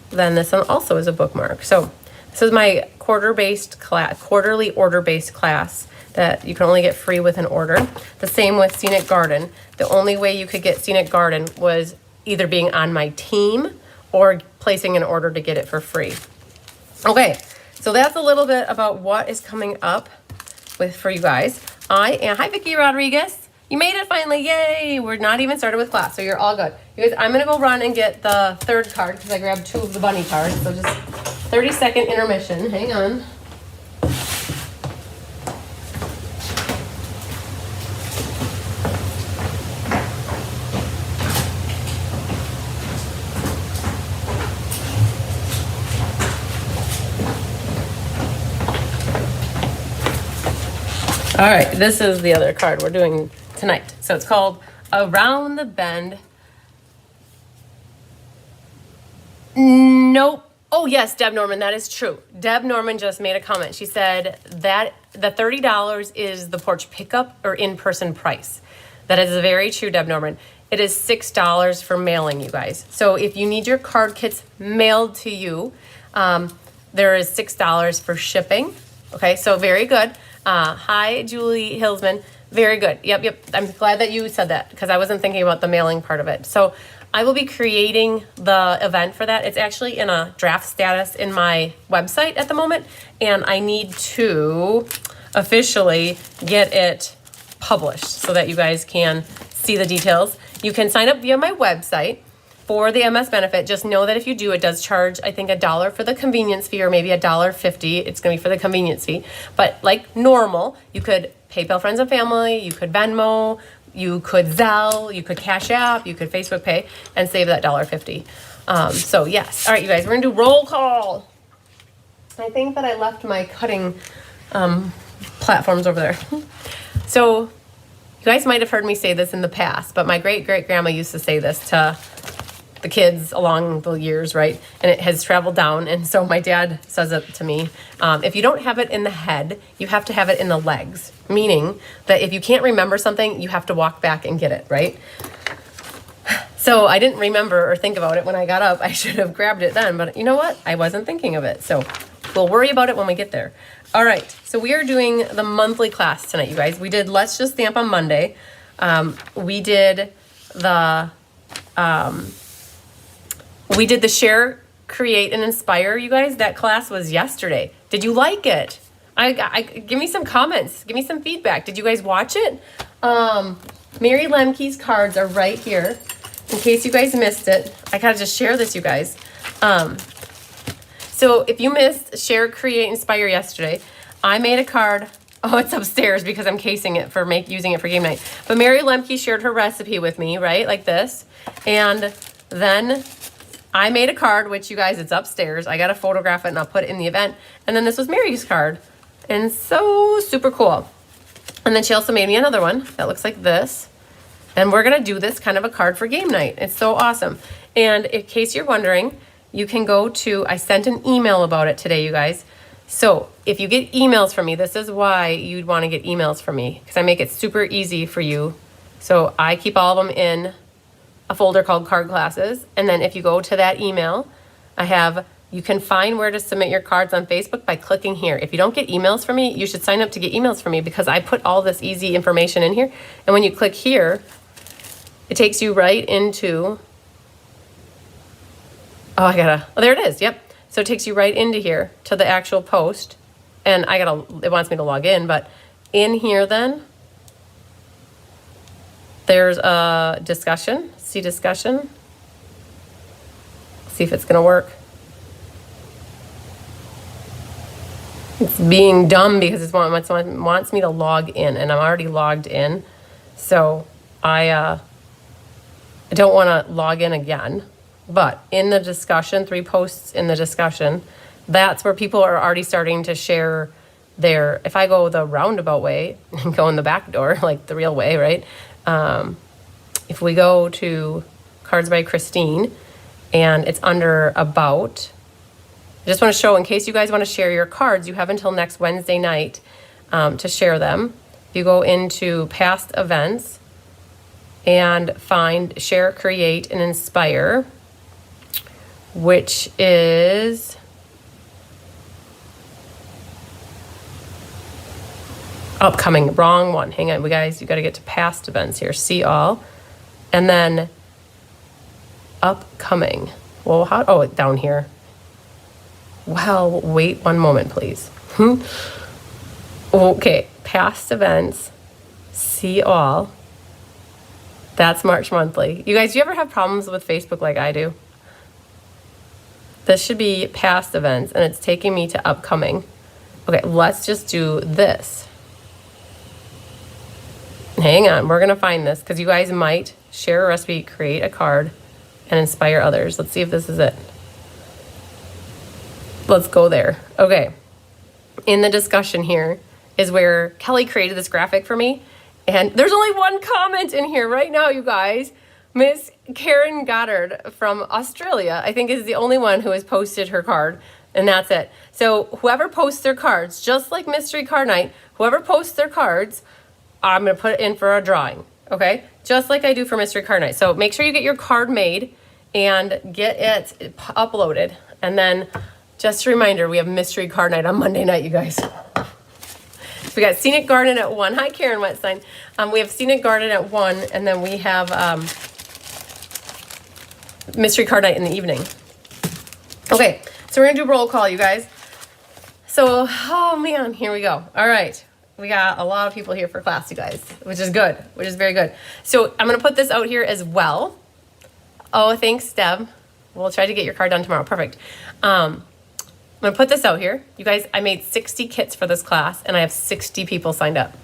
then this one also is a bookmark. So this is my quarterly order-based class that you can only get free with an order. The same with Scenic Garden. The only way you could get Scenic Garden was either being on my team or placing an order to get it for free. Okay, so that's a little bit about what is coming up for you guys. Hi Vicki Rodriguez. You made it finally, yay! We're not even started with class, so you're all good. You guys, I'm gonna go run and get the third card because I grabbed 2 of the bunny cards, so just 30-second intermission, hang on. All right, this is the other card we're doing tonight. So it's called Around the Bend. Nope. Oh, yes, Deb Norman, that is true. Deb Norman just made a comment. She said that the $30 is the porch pickup or in-person price. That is very true, Deb Norman. It is $6 for mailing, you guys. So if you need your card kits mailed to you, there is $6 for shipping. Okay, so very good. Hi, Julie Hilsman. Very good. Yep. I'm glad that you said that because I wasn't thinking about the mailing part of it. So I will be creating the event for that. It's actually in a draft status in my website at the moment, and I need to officially get it published so that you guys can see the details. You can sign up via my website for the MS benefit. Just know that if you do, it does charge, I think, $1 for the convenience fee or maybe $1.50. It's going to be for the convenience fee. But like normal, you could PayPal friends and family, you could Venmo, you could Zelle, you could Cash App, you could Facebook Pay, and save that $1.50. So yes. All right, you guys, we're going to do roll call. I think that I left my cutting platforms over there. So you guys might have heard me say this in the past, but my great-great-grandma used to say this to the kids along the years, right? And it has traveled down. And so my dad says it to me. If you don't have it in the head, you have to have it in the legs. Meaning that if you can't remember something, you have to walk back and get it, right? So I didn't remember or think about it when I got up. I should have grabbed it then, but you know what? I wasn't thinking of it. So we'll worry about it when we get there. All right, so we are doing the monthly class tonight, you guys. We did Let's Just Stamp on Monday. We did the Share, Create, and Inspire, you guys. That class was yesterday. Did you like it? Give me some comments. Give me some feedback. Did you guys watch it? Mary Lemke's cards are right here. In case you guys missed it, I gotta just share this, you guys. So if you missed Share, Create, Inspire yesterday, I made a card. Oh, it's upstairs because I'm casing it for using it for game night. But Mary Lemke shared her recipe with me, right? Like this. And then I made a card, which you guys, it's upstairs. I got to photograph it and I'll put it in the event. And then this was Mary's card. And so super cool. And then she also made me another one that looks like this. And we're going to do this kind of a card for game night. It's so awesome. And in case you're wondering, you can go to, I sent an email about it today, you guys. So if you get emails from me, this is why you'd want to get emails from me, because I make it super easy for you. So I keep all of them in a folder called Card Classes. And then if you go to that email, you can find where to submit your cards on Facebook by clicking here. If you don't get emails from me, you should sign up to get emails from me because I put all this easy information in here. And when you click here, it takes you right into, there it is, yep. So it takes you right into here to the actual post. And it wants me to log in, but in here then, there's a discussion, see discussion. See if it's gonna work. It's being dumb because it wants me to log in and I'm already logged in. So I don't wanna log in again. But in the discussion, 3 posts in the discussion, that's where people are already starting to share if I go the roundabout way and go in the back door, like the real way, right? If we go to Cards by Christine and it's under About, I just want to show in case you guys want to share your cards, you have until next Wednesday night to share them. If you go into past events and find Share, Create, and Inspire, which is upcoming, wrong one. Hang on, you guys, you got to get to past events here. See all. And then upcoming. Well, oh, down here. Well, wait one moment, please. Okay, past events, see all. That's March monthly. You guys, do you ever have problems with Facebook like I do? This should be past events, and it's taking me to upcoming. Okay, let's just do this. Hang on, we're gonna find this because you guys might share a recipe, create a card, and inspire others. Let's see if this is it. Let's go there. Okay, in the discussion here is where Kelly created this graphic for me, and there's only one comment in here right now, you guys. Miss Karen Goddard from Australia, I think, is the only one who has posted her card, and that's it. So whoever posts their cards, just like Mystery Card Night, whoever posts their cards, I'm going to put it in for a drawing, okay? Just like I do for Mystery Card Night. So make sure you get your card made and get it uploaded. And then just a reminder, we have Mystery Card Night on Monday night, you guys. So we got Scenic Garden at 1. Hi, Karen Wetstein. We have Scenic Garden at 1, and then we have Mystery Card Night in the evening. Okay, so we're going to do roll call, you guys. So, oh man, here we go. All right. We got a lot of people here for class, you guys, which is good, which is very good. So I'm going to put this out here as well. Oh, thanks, Deb. We'll try to get your card done tomorrow. Perfect. I'm going to put this out here. You guys, I made 60 kits for this class, and I have 60 people signed up.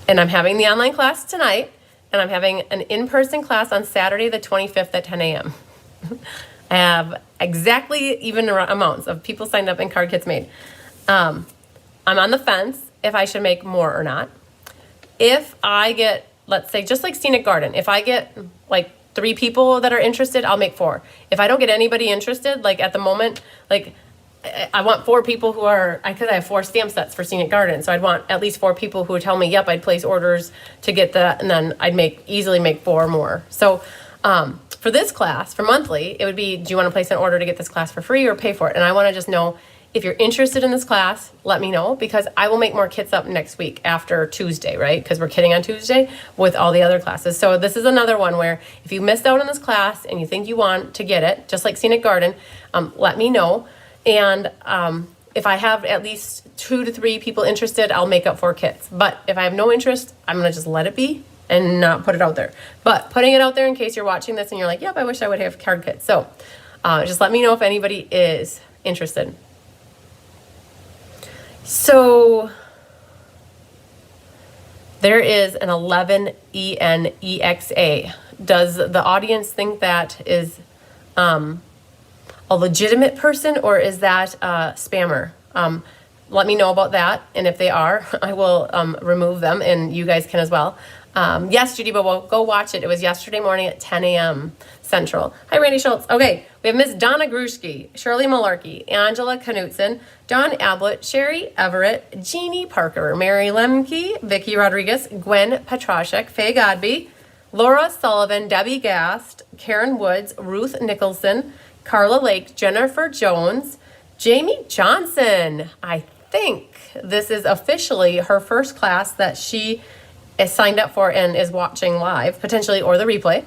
And I'm having the online class tonight, and I'm having an in-person class on Saturday the 25th at 10 a.m. I have exactly even amounts of people signed up and card kits made. I'm on the fence if I should make more or not. If I get, let's say, just like Scenic Garden, if I get like 3 people that are interested, I'll make 4. If I don't get anybody interested, like at the moment, like I want 4 people who are, because I have 4 stamp sets for Scenic Garden, so I'd want at least 4 people who would tell me, yep, I'd place orders to get that, and then I'd easily make 4 more. So for this class, for monthly, it would be, do you want to place an order to get this class for free or pay for it? And I want to just know, if you're interested in this class, let me know, because I will make more kits up next week after Tuesday, right? Because we're kitting on Tuesday with all the other classes. So this is another one where if you missed out on this class and you think you want to get it, just like Scenic Garden, let me know. And if I have at least 2 to 3 people interested, I'll make up 4 kits. But if I have no interest, I'm going to just let it be and not put it out there. But putting it out there in case you're watching this and you're like, yep, I wish I would have card kits. So just let me know if anybody is interested. So there is an 11ENEXA. Does the audience think that is a legitimate person, or is that a spammer? Let me know about that, and if they are, I will remove them, and you guys can as well. Yes, Judy Bobo, go watch it. It was yesterday morning at 10 a.m. Central. Hi, Randy Schultz. Okay, we have Miss Donna Grushke, Shirley Malarkey, Angela Knutson, Dawn Ablett, Sherry Everett, Jeannie Parker, Mary Lemke, Vicky Rodriguez, Gwen Petrashek, Faye Godby, Laura Sullivan, Debbie Gast, Karen Woods, Ruth Nicholson, Carla Lake, Jennifer Jones, Jamie Johnson. I think this is officially her first class that she is signed up for and is watching live, potentially, or the replay.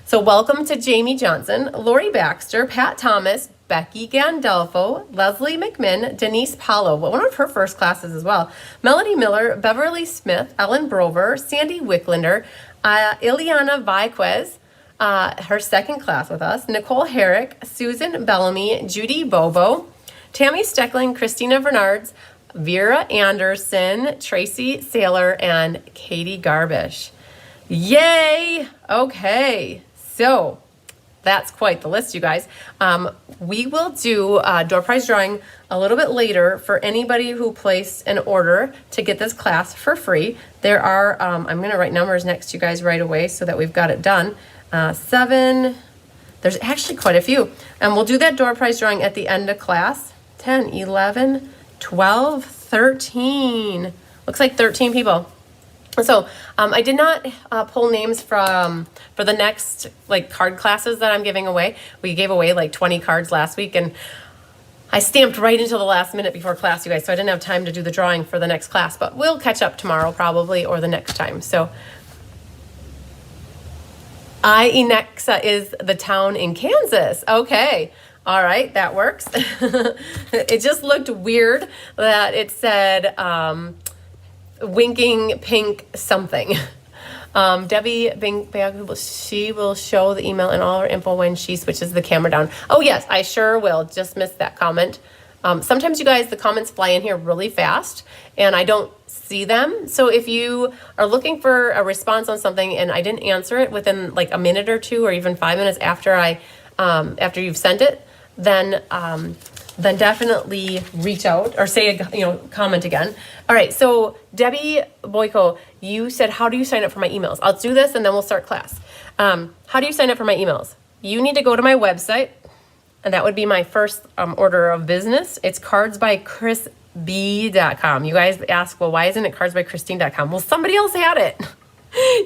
So welcome to Jamie Johnson, Lori Baxter, Pat Thomas, Becky Gandolfo, Leslie McMinn, Denise Paulo, one of her first classes as well, Melody Miller, Beverly Smith, Ellen Brover, Sandy Wicklander, Ileana Viquez, her second class with us, Nicole Herrick, Susan Bellamy, Judy Bobo, Tammy Steckling, Christina Bernards, Vera Anderson, Tracy Saylor, and Katie Garbish. Yay! Okay, so that's quite the list, you guys. We will do a door prize drawing a little bit later for anybody who placed an order to get this class for free. There are, I'm going to write numbers next to you guys right away so that we've got it done. 7, there's actually quite a few. And we'll do that door prize drawing at the end of class. 10, 11, 12, 13. Looks like 13 people. So I did not pull names for the next card classes that I'm giving away. We gave away 20 cards last week, and I stamped right until the last minute before class, you guys, so I didn't have time to do the drawing for the next class, but we'll catch up tomorrow probably, or the next time. So Inexa is the town in Kansas. Okay. All right, that works. It just looked weird that it said winking pink something. Debbie she will show the email and all her info when she switches the camera down. Oh yes, I sure will. Just missed that comment. Sometimes you guys, the comments fly in here really fast and I don't see them. So if you are looking for a response on something and I didn't answer it within like a minute or two or even 5 minutes after after you've sent it, then definitely reach out or say comment again. All right, so Debbie Boyko, you said, how do you sign up for my emails? I'll do this and then we'll start class. How do you sign up for my emails? You need to go to my website, and that would be my first order of business. It's cardsbychrisb.com. You guys ask, well, why isn't it cardsbychristine.com? Well, somebody else had it.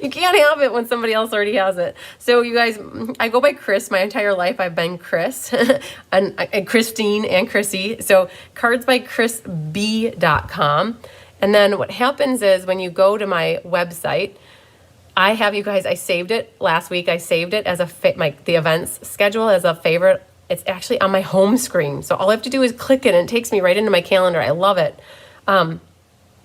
You can't have it when somebody else already has it. So you guys, I go by Chris. My entire life I've been Chris and Christine and Chrissy. So cardsbychrisb.com. And then what happens is when you go to my website, I have you guys, I saved it last week. I saved it as the events schedule as a favorite. It's actually on my home screen. So all I have to do is click it and it takes me right into my calendar. I love it. I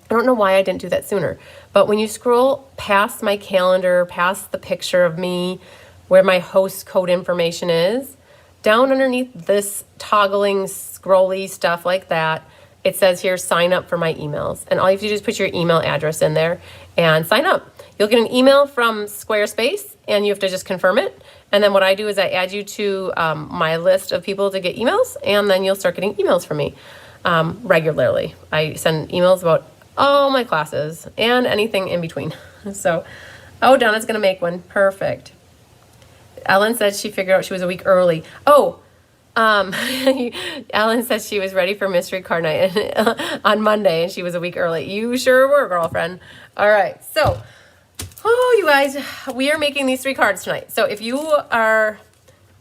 don't know why I didn't do that sooner, but when you scroll past my calendar, past the picture of me, where my host code information is, down underneath this toggling, scrolly stuff like that, it says here, sign up for my emails. And all you have to do is put your email address in there and sign up. You'll get an email from Squarespace and you have to just confirm it. And then what I do is I add you to my list of people to get emails, and then you'll start getting emails from me regularly. I send emails about all my classes and anything in between. So, oh, Donna's gonna make one. Perfect. Ellen said she figured out she was a week early. Oh, Ellen said she was ready for mystery card night on Monday and she was a week early. You sure were, girlfriend. All right, so, oh, you guys, we are making these 3 cards tonight. So if you are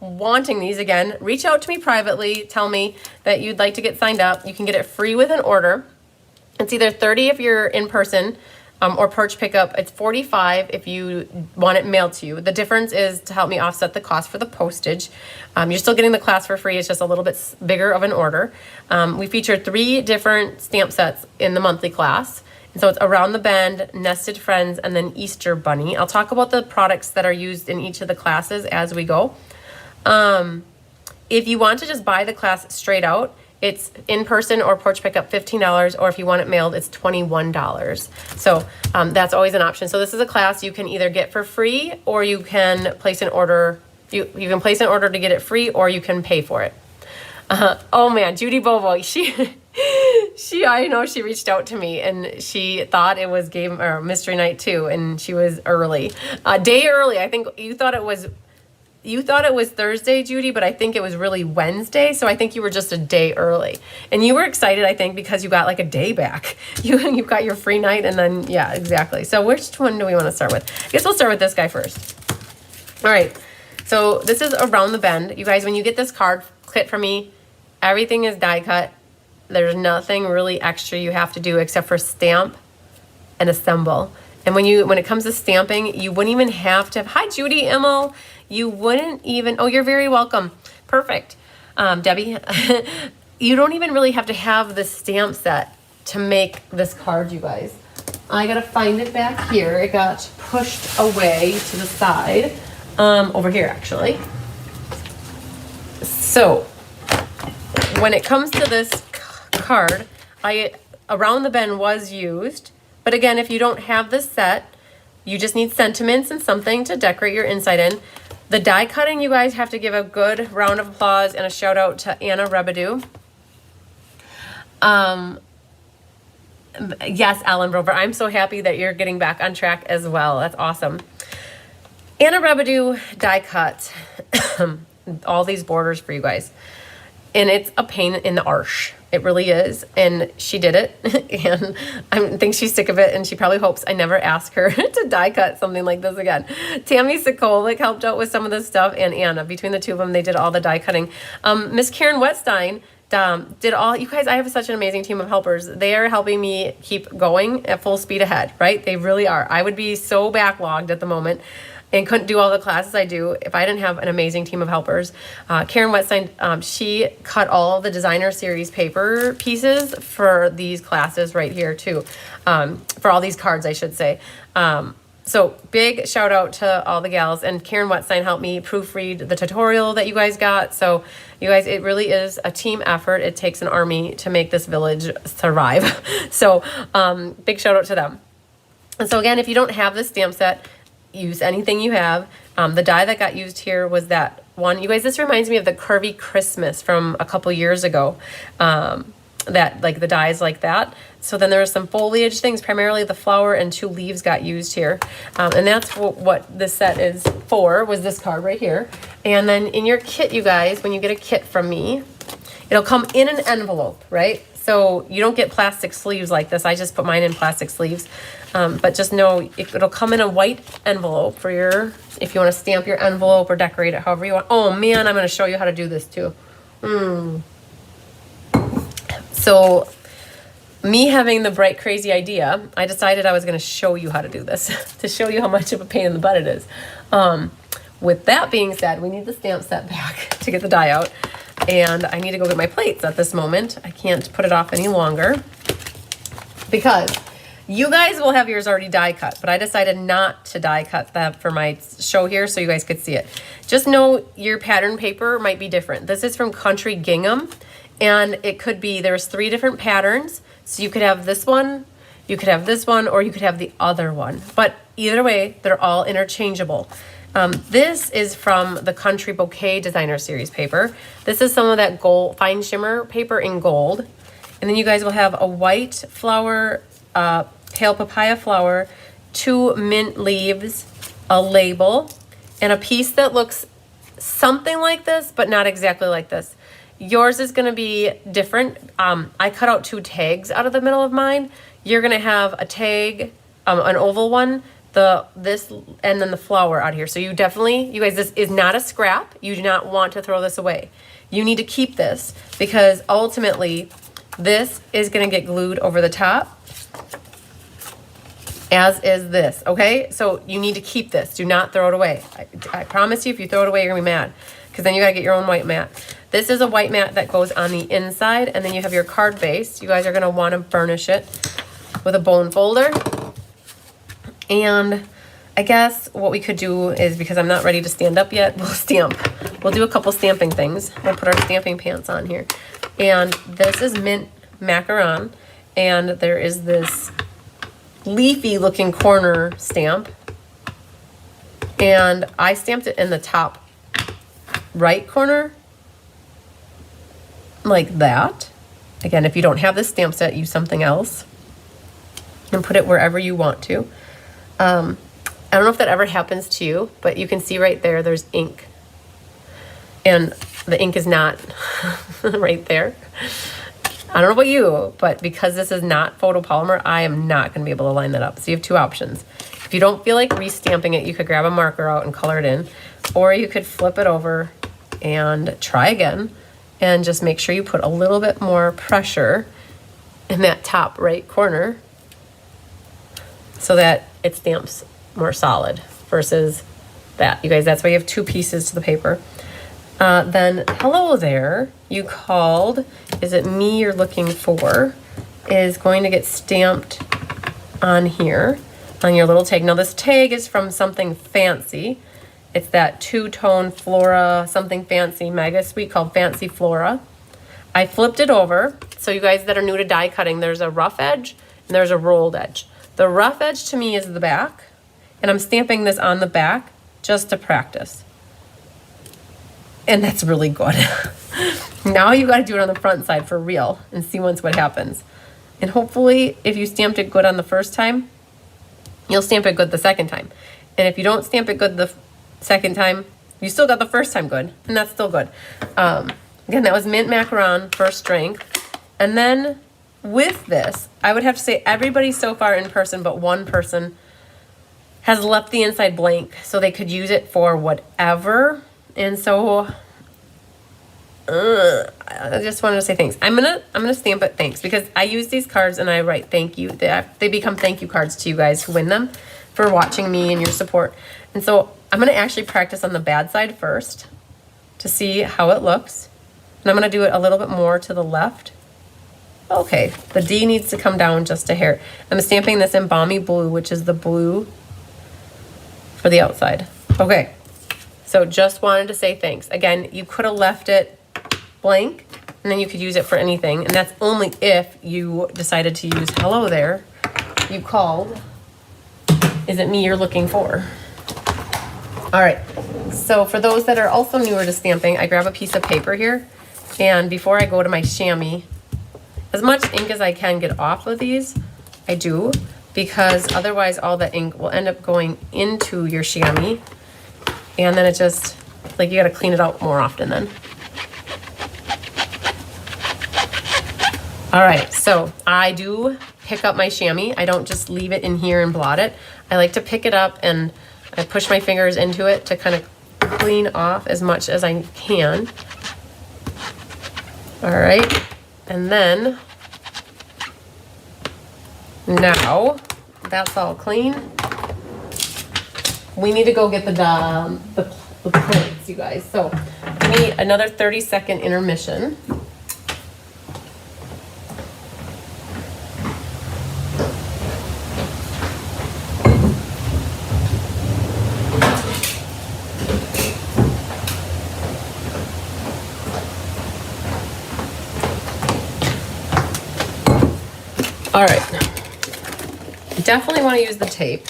wanting these, again, reach out to me privately. Tell me that you'd like to get signed up. You can get it free with an order. It's either 30 if you're in person or perch pickup. It's 45 if you want it mailed to you. The difference is to help me offset the cost for the postage. You're still getting the class for free. It's just a little bit bigger of an order. We feature 3 different stamp sets in the monthly class. And so it's Around the Bend, Nested Friends, and then Easter Bunny. I'll talk about the products that are used in each of the classes as we go. If you want to just buy the class straight out, it's in person or porch pickup $15, or if you want it mailed, it's $21. So that's always an option. So this is a class you can either get for free, or you can place an order. You can place an order to get it free, or you can pay for it. Oh man, Judy Bobo, I know she reached out to me and she thought it was game or mystery night too, and she was early, a day early. I think you thought it was Thursday, Judy, but I think it was really Wednesday. So I think you were just a day early, and you were excited, I think, because you got like a day back. You got your free night, and then yeah, exactly. So which one do we want to start with? I guess we'll start with this guy first. All right. So this is Around the Bend. You guys, when you get this card kit from me, everything is die cut. There's nothing really extra you have to do except for stamp and assemble. And when it comes to stamping, you wouldn't even have to. Hi, Judy Immel. You wouldn't even. Oh, you're very welcome. Perfect, Debbie. You don't even really have to have the stamp set to make this card, you guys. I gotta find it back here. It got pushed away to the side, over here actually. So when it comes to this card, Around the Bend was used. But again, if you don't have this set, you just need sentiments and something to decorate your inside in. The die cutting, you guys have to give a good round of applause and a shout out to Anna Rebedu. Yes, Alan Rover, I'm so happy that you're getting back on track as well. That's awesome. Anna Rebedu die cut all these borders for you guys. And it's a pain in the arse. It really is. And she did it. And I think she's sick of it. And she probably hopes I never ask her to die cut something like this again. Tammy Sokolic helped out with some of this stuff. And Anna, between the two of them, they did all the die cutting. Miss Karen Wetstein did all, you guys, I have such an amazing team of helpers. They are helping me keep going at full speed ahead, right? They really are. I would be so backlogged at the moment. and couldn't do all the classes I do if I didn't have an amazing team of helpers. Karen Wetstein, she cut all the designer series paper pieces for these classes right here too, for all these cards, I should say. So big shout out to all the gals, and Karen Wetstein helped me proofread the tutorial that you guys got. So you guys, it really is a team effort. It takes an army to make this village survive. So big shout out to them. And so again, if you don't have this stamp set, use anything you have. The die that got used here was that one. You guys, this reminds me of the Curvy Christmas from a couple years ago. That like the dies like that. So then there's some foliage things, primarily the flower and 2 leaves got used here. And that's what this set is for, was this card right here. And then in your kit, you guys, when you get a kit from me, it'll come in an envelope, right? So you don't get plastic sleeves like this. I just put mine in plastic sleeves. But just know it'll come in a white envelope for your, if you want to stamp your envelope or decorate it however you want. Oh man, I'm going to show you how to do this too. So me having the bright, crazy idea, I decided I was going to show you how to do this to show you how much of a pain in the butt it is. With that being said, we need the stamp set back to get the die out. And I need to go get my plates at this moment. I can't put it off any longer because you guys will have yours already die cut, but I decided not to die cut that for my show here so you guys could see it. Just know your pattern paper might be different. This is from Country Gingham. And it could be, there's 3 different patterns. So you could have this one, you could have this one, or you could have the other one. But either way, they're all interchangeable. This is from the Country Bouquet Designer Series paper. This is some of that gold, fine shimmer paper in gold. And then you guys will have a white flower, pale papaya flower, 2 mint leaves, a label, and a piece that looks something like this, but not exactly like this. Yours is going to be different. I cut out 2 tags out of the middle of mine. You're going to have a tag, an oval one, this, and then the flower out here. So you definitely, you guys, this is not a scrap. You do not want to throw this away. You need to keep this because ultimately this is going to get glued over the top, as is this, okay? So you need to keep this. Do not throw it away. I promise you, if you throw it away, you're going to be mad because then you got to get your own white mat. This is a white mat that goes on the inside, and then you have your card base. You guys are going to want to burnish it with a bone folder. And I guess what we could do is, because I'm not ready to stand up yet, we'll stamp. We'll do a couple stamping things. We'll put our stamping pants on here. And this is mint macaron, and there is this leafy looking corner stamp. And I stamped it in the top right corner, like that. Again, if you don't have this stamp set, use something else and put it wherever you want to. I don't know if that ever happens to you, but you can see right there, there's ink. And the ink is not right there. I don't know about you, but because this is not photopolymer, I am not going to be able to line that up. So you have 2 options. If you don't feel like restamping it, you could grab a marker out and color it in, or you could flip it over and try again. And just make sure you put a little bit more pressure in that top right corner so that it stamps more solid versus that. You guys, that's why you have 2 pieces to the paper. Then, hello there, you called. Is it me you're looking for? Is going to get stamped on here, on your little tag. Now this tag is from something fancy. It's that 2-tone Flora, something fancy, mega sweet called Fancy Flora. I flipped it over. So you guys that are new to die cutting, there's a rough edge and there's a rolled edge. The rough edge to me is the back, and I'm stamping this on the back just to practice. And that's really good. Now you got to do it on the front side for real and see once what happens. And hopefully if you stamped it good on the first time, you'll stamp it good the second time. And if you don't stamp it good the second time, you still got the first time good, and that's still good. Again, that was mint macaron, first strength. And then with this, I would have to say everybody so far in person but one person has left the inside blank so they could use it for whatever. And so I just wanted to say thanks. I'm gonna stamp it thanks because I use these cards and I write thank you. They become thank you cards to you guys who win them. for watching me and your support. And so I'm gonna actually practice on the bad side first to see how it looks. And I'm gonna do it a little bit more to the left. Okay, the D needs to come down just a hair. I'm stamping this in Balmy Blue, which is the blue for the outside. Okay, so just wanted to say thanks. Again, you could have left it blank and then you could use it for anything. And that's only if you decided to use hello there. You called. Is it me you're looking for? All right, so for those that are also newer to stamping, I grab a piece of paper here. And before I go to my chamois, as much ink as I can get off of these, I do, because otherwise all the ink will end up going into your chamois. And then it just, like, you gotta clean it out more often then. All right, so I do pick up my chamois. I don't just leave it in here and blot it. I like to pick it up and I push my fingers into it to kind of clean off as much as I can. All right, and then now that's all clean. We need to go get the plates, you guys. So we need another 30-second intermission. All right, definitely want to use the tape.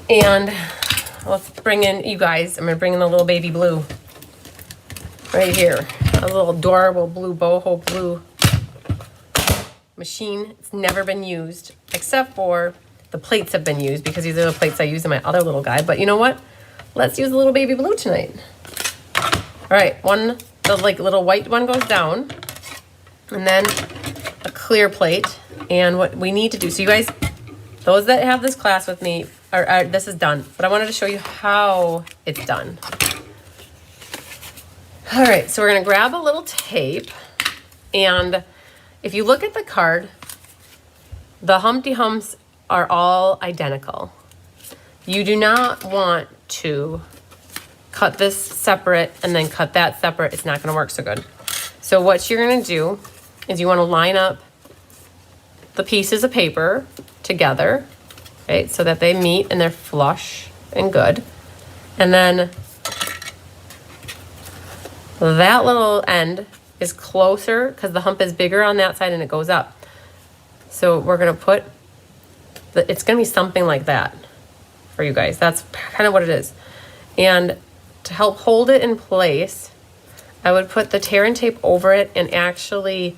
And let's bring in, you guys, I'm gonna bring in the little baby blue right here. A little adorable blue boho blue machine. It's never been used, except for the plates have been used because these are the plates I use in my other little guy. But you know what? Let's use the little baby blue tonight. All right, the like little white one goes down, and then a clear plate. And what we need to do, so you guys, those that have this class with me, this is done, but I wanted to show you how it's done. All right, so we're gonna grab a little tape, and if you look at the card, the Humpty Humps are all identical. You do not want to cut this separate and then cut that separate. It's not gonna work so good. So what you're gonna do is you wanna line up the pieces of paper together, right, so that they meet and they're flush and good. And then that little end is closer because the hump is bigger on that side and it goes up. So we're gonna put, it's gonna be something like that for you guys. That's kind of what it is. And to help hold it in place, I would put the tear and tape over it and actually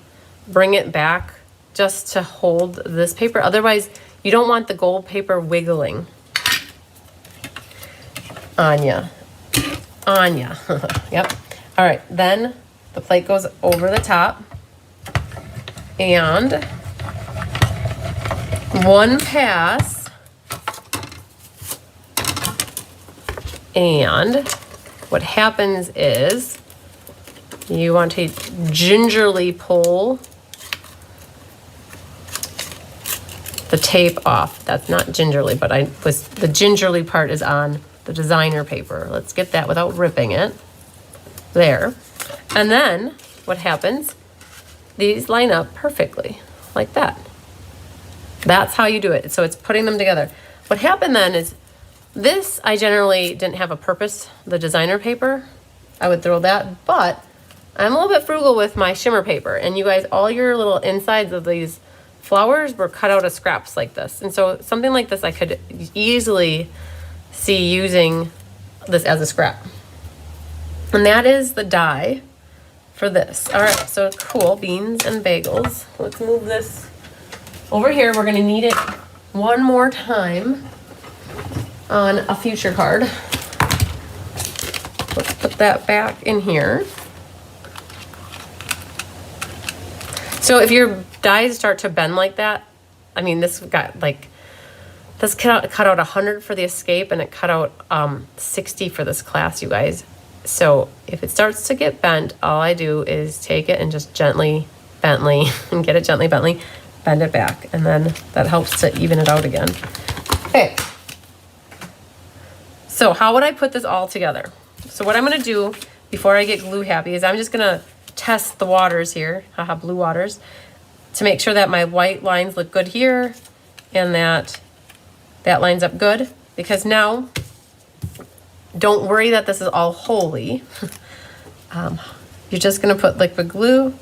bring it back just to hold this paper. Otherwise, you don't want the gold paper wiggling on ya. Yep. All right, then the plate goes over the top. And one pass. And what happens is you want to gingerly pull the tape off. That's not gingerly, but the gingerly part is on the designer paper. Let's get that without ripping it. There. And then what happens, these line up perfectly like that. That's how you do it. So it's putting them together. What happened then is this, I generally didn't have a purpose, the designer paper. I would throw that, but I'm a little bit frugal with my shimmer paper. And you guys, all your little insides of these flowers were cut out of scraps like this. And so something like this, I could easily see using this as a scrap. And that is the die for this. All right, so cool, beans and bagels. Let's move this over here. We're gonna need it one more time on a future card. Let's put that back in here. So if your dies start to bend like that, I mean, this got like, this cut out 100 for the escape and it cut out 60 for this class, you guys. So if it starts to get bent, all I do is take it and just gently, and get it gently, bend it back. And then that helps to even it out again. Okay, Okay. So how would I put this all together? So what I'm gonna do before I get glue happy is I'm just gonna test the waters here, haha, blue waters, to make sure that my white lines look good here and that that lines up good. Because now, don't worry that this is all holy. You're just gonna put liquid glue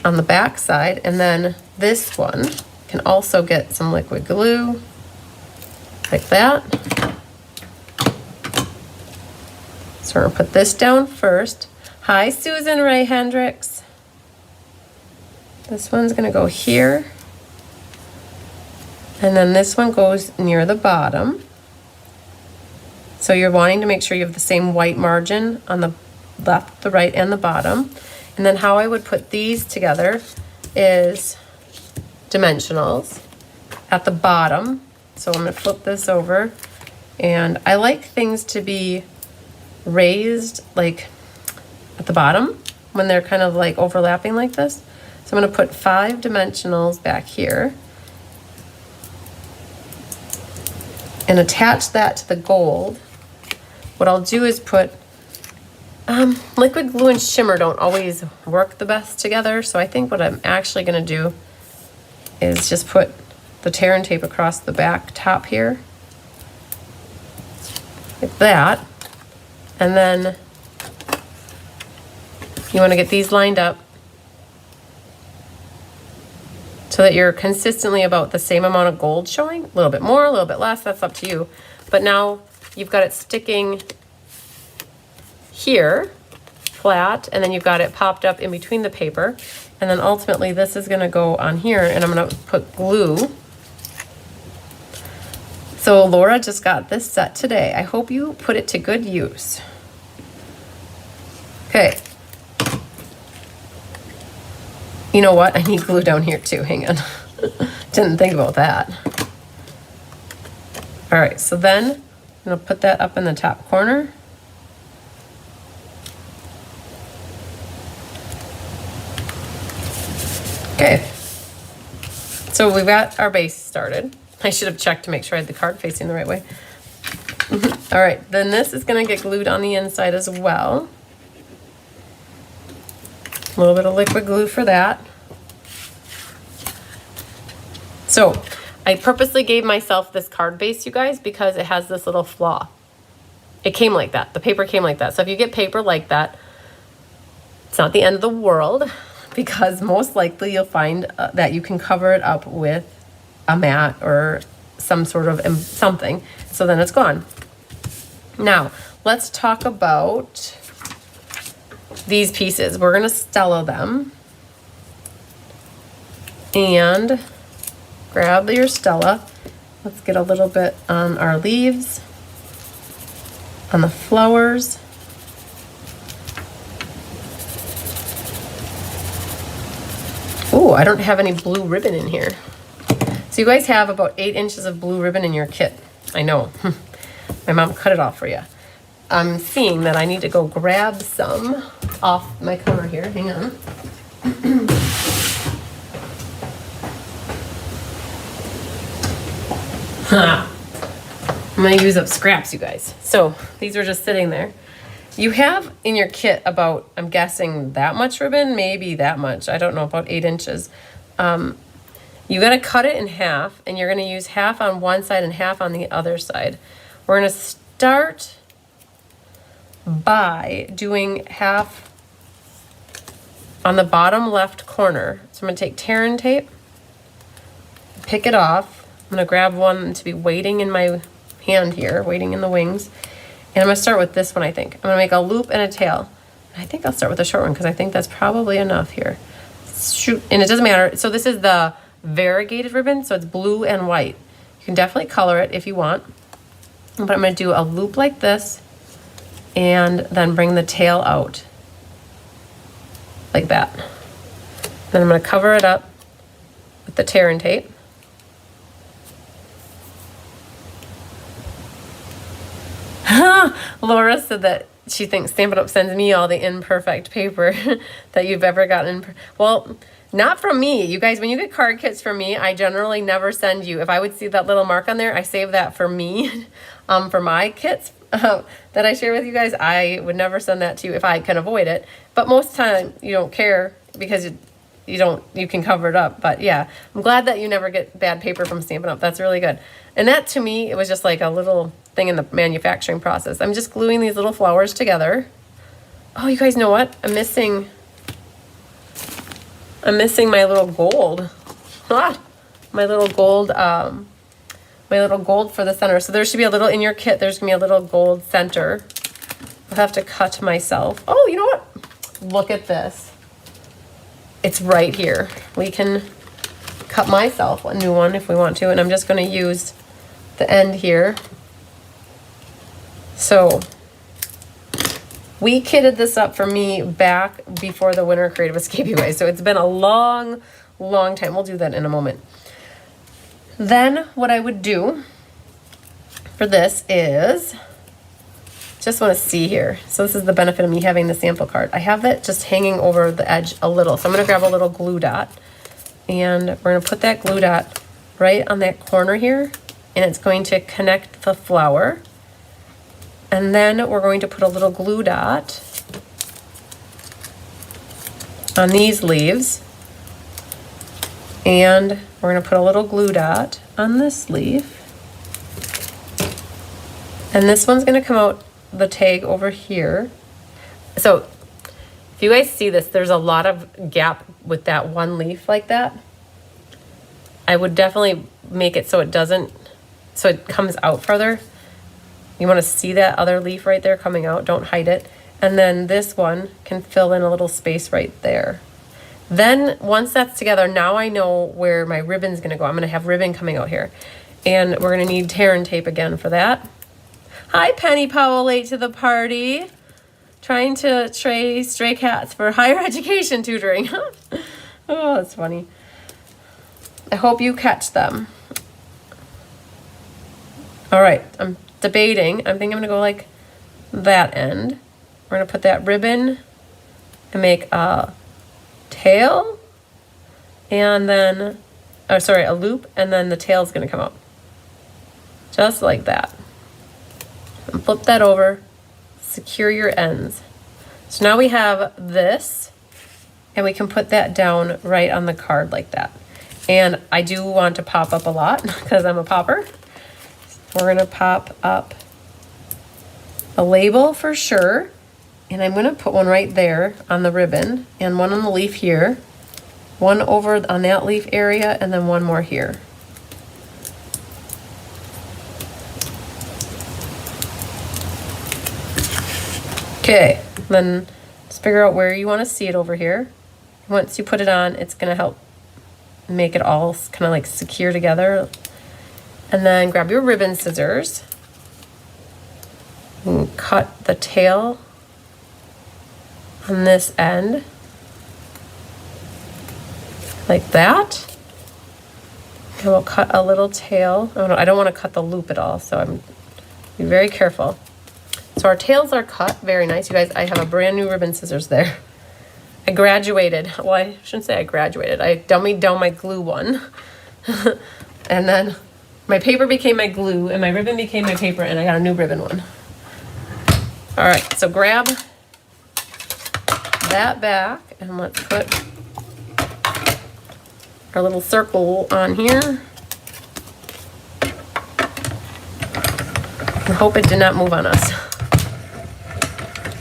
on the back side, and then this one can also get some liquid glue like that. So we're gonna put this down first. Hi, Susan Ray Hendricks. This one's gonna go here. And then this one goes near the bottom. So you're wanting to make sure you have the same white margin on the left, the right, and the bottom. And then how I would put these together is dimensionals at the bottom. So I'm gonna flip this over. And I like things to be raised like at the bottom when they're kind of like overlapping like this. So I'm gonna put 5 dimensionals back here and attach that to the gold. What I'll do is put, liquid glue and shimmer don't always work the best together, so I think what I'm actually gonna do is just put the tear and tape across the back top here, like that. And then you wanna get these lined up so that you're consistently about the same amount of gold showing, a little bit more, a little bit less, that's up to you. But now you've got it sticking here, flat, and then you've got it popped up in between the paper. And then ultimately this is gonna go on here, and I'm gonna put glue. So Laura just got this set today. I hope you put it to good use. Okay. You know what? I need glue down here too. Hang on. Didn't think about that. All right, so then I'm gonna put that up in the top corner. Okay. So we've got our base started. I should have checked to make sure I had the card facing the right way. All right, then this is gonna get glued on the inside as well. A little bit of liquid glue for that. So I purposely gave myself this card base, you guys, because it has this little flaw. It came like that. The paper came like that. So if you get paper like that, it's not the end of the world, because most likely you'll find that you can cover it up with a mat or some sort of something. So then it's gone. Now, let's talk about these pieces. We're gonna Stella them. And grab your Stella. Let's get a little bit on our leaves, on the flowers. Ooh, I don't have any blue ribbon in here. So you guys have about 8 inches of blue ribbon in your kit. I know. My mom cut it off for you. I'm seeing that I need to go grab some off my counter here. Hang on. I'm gonna use up scraps, you guys. So these are just sitting there. You have in your kit about, I'm guessing that much ribbon, maybe that much. I don't know, about 8 inches. You gotta cut it in half, and you're gonna use half on one side and half on the other side. We're gonna start by doing half on the bottom left corner. So I'm gonna take tear and tape, pick it off. I'm gonna grab one to be waiting in my hand here, waiting in the wings. And I'm gonna start with this one, I think. I'm gonna make a loop and a tail. I think I'll start with the short one because I think that's probably enough here. Shoot, and it doesn't matter. So this is the variegated ribbon, so it's blue and white. You can definitely color it if you want. But I'm gonna do a loop like this and then bring the tail out like that. Then I'm gonna cover it up with the tear and tape. Laura said that she thinks Stampin' Up! Sends me all the imperfect paper that you've ever gotten. Well, not from me. You guys, when you get card kits from me, I generally never send you. If I would see that little mark on there, I save that for me, for my kits that I share with you guys. I would never send that to you if I can avoid it. But most time you don't care because you can cover it up. But yeah, I'm glad that you never get bad paper from Stampin' Up! That's really good. And that to me, it was just like a little thing in the manufacturing process. I'm just gluing these little flowers together. Oh, you guys know what? I'm missing my little gold. My little gold, for the center. So there should be a little, in your kit, there's gonna be a little gold center. I'll have to cut myself. Oh, you know what? Look at this. It's right here. We can cut myself a new one if we want to, and I'm just gonna use the end here. So we kitted this up for me back before the Winter Creative Escape, you guys. So it's been a long, long time. We'll do that in a moment. Then what I would do for this is, just want to see here. So this is the benefit of me having the sample card. I have that just hanging over the edge a little. So I'm going to grab a little glue dot, and we're going to put that glue dot right on that corner here, and it's going to connect the flower. And then we're going to put a little glue dot on these leaves, and we're going to put a little glue dot on this leaf, and this one's going to come out the tag over here. So if you guys see this, there's a lot of gap with that one leaf like that. I would definitely make it so it doesn't, so it comes out further. You want to see that other leaf right there coming out, don't hide it. And then this one can fill in a little space right there. Then once that's together, now I know where my ribbon's gonna go. I'm gonna have ribbon coming out here. And we're gonna need tear and tape again for that. Hi, Penny Powell, late to the party. Trying to trace stray cats for higher education tutoring. Oh, that's funny. I hope you catch them. All right, I'm debating. I think I'm gonna go like that end. We're gonna put that ribbon and make a tail, and then, oh sorry, a loop, and then the tail's gonna come out. Just like that. And flip that over, secure your ends. So now we have this, and we can put that down right on the card like that. And I do want to pop up a lot because I'm a popper. We're gonna pop up a label for sure, and I'm gonna put one right there on the ribbon, and one on the leaf here, one over on that leaf area, and then one more here. Okay, then just figure out where you want to see it over here. Once you put it on, it's gonna help make it all kind of like secure together. And then grab your ribbon scissors and cut the tail on this end like that. And we'll cut a little tail. Oh no, I don't want to cut the loop at all, so I'm be very careful. So our tails are cut, very nice. You guys, I have a brand new ribbon scissors there. I graduated. Well, I shouldn't say I graduated. I dummied down my glue one. And then my paper became my glue, and my ribbon became my paper, and I got a new ribbon one. All right, so grab that back, and let's put our little circle on here. I hope it did not move on us.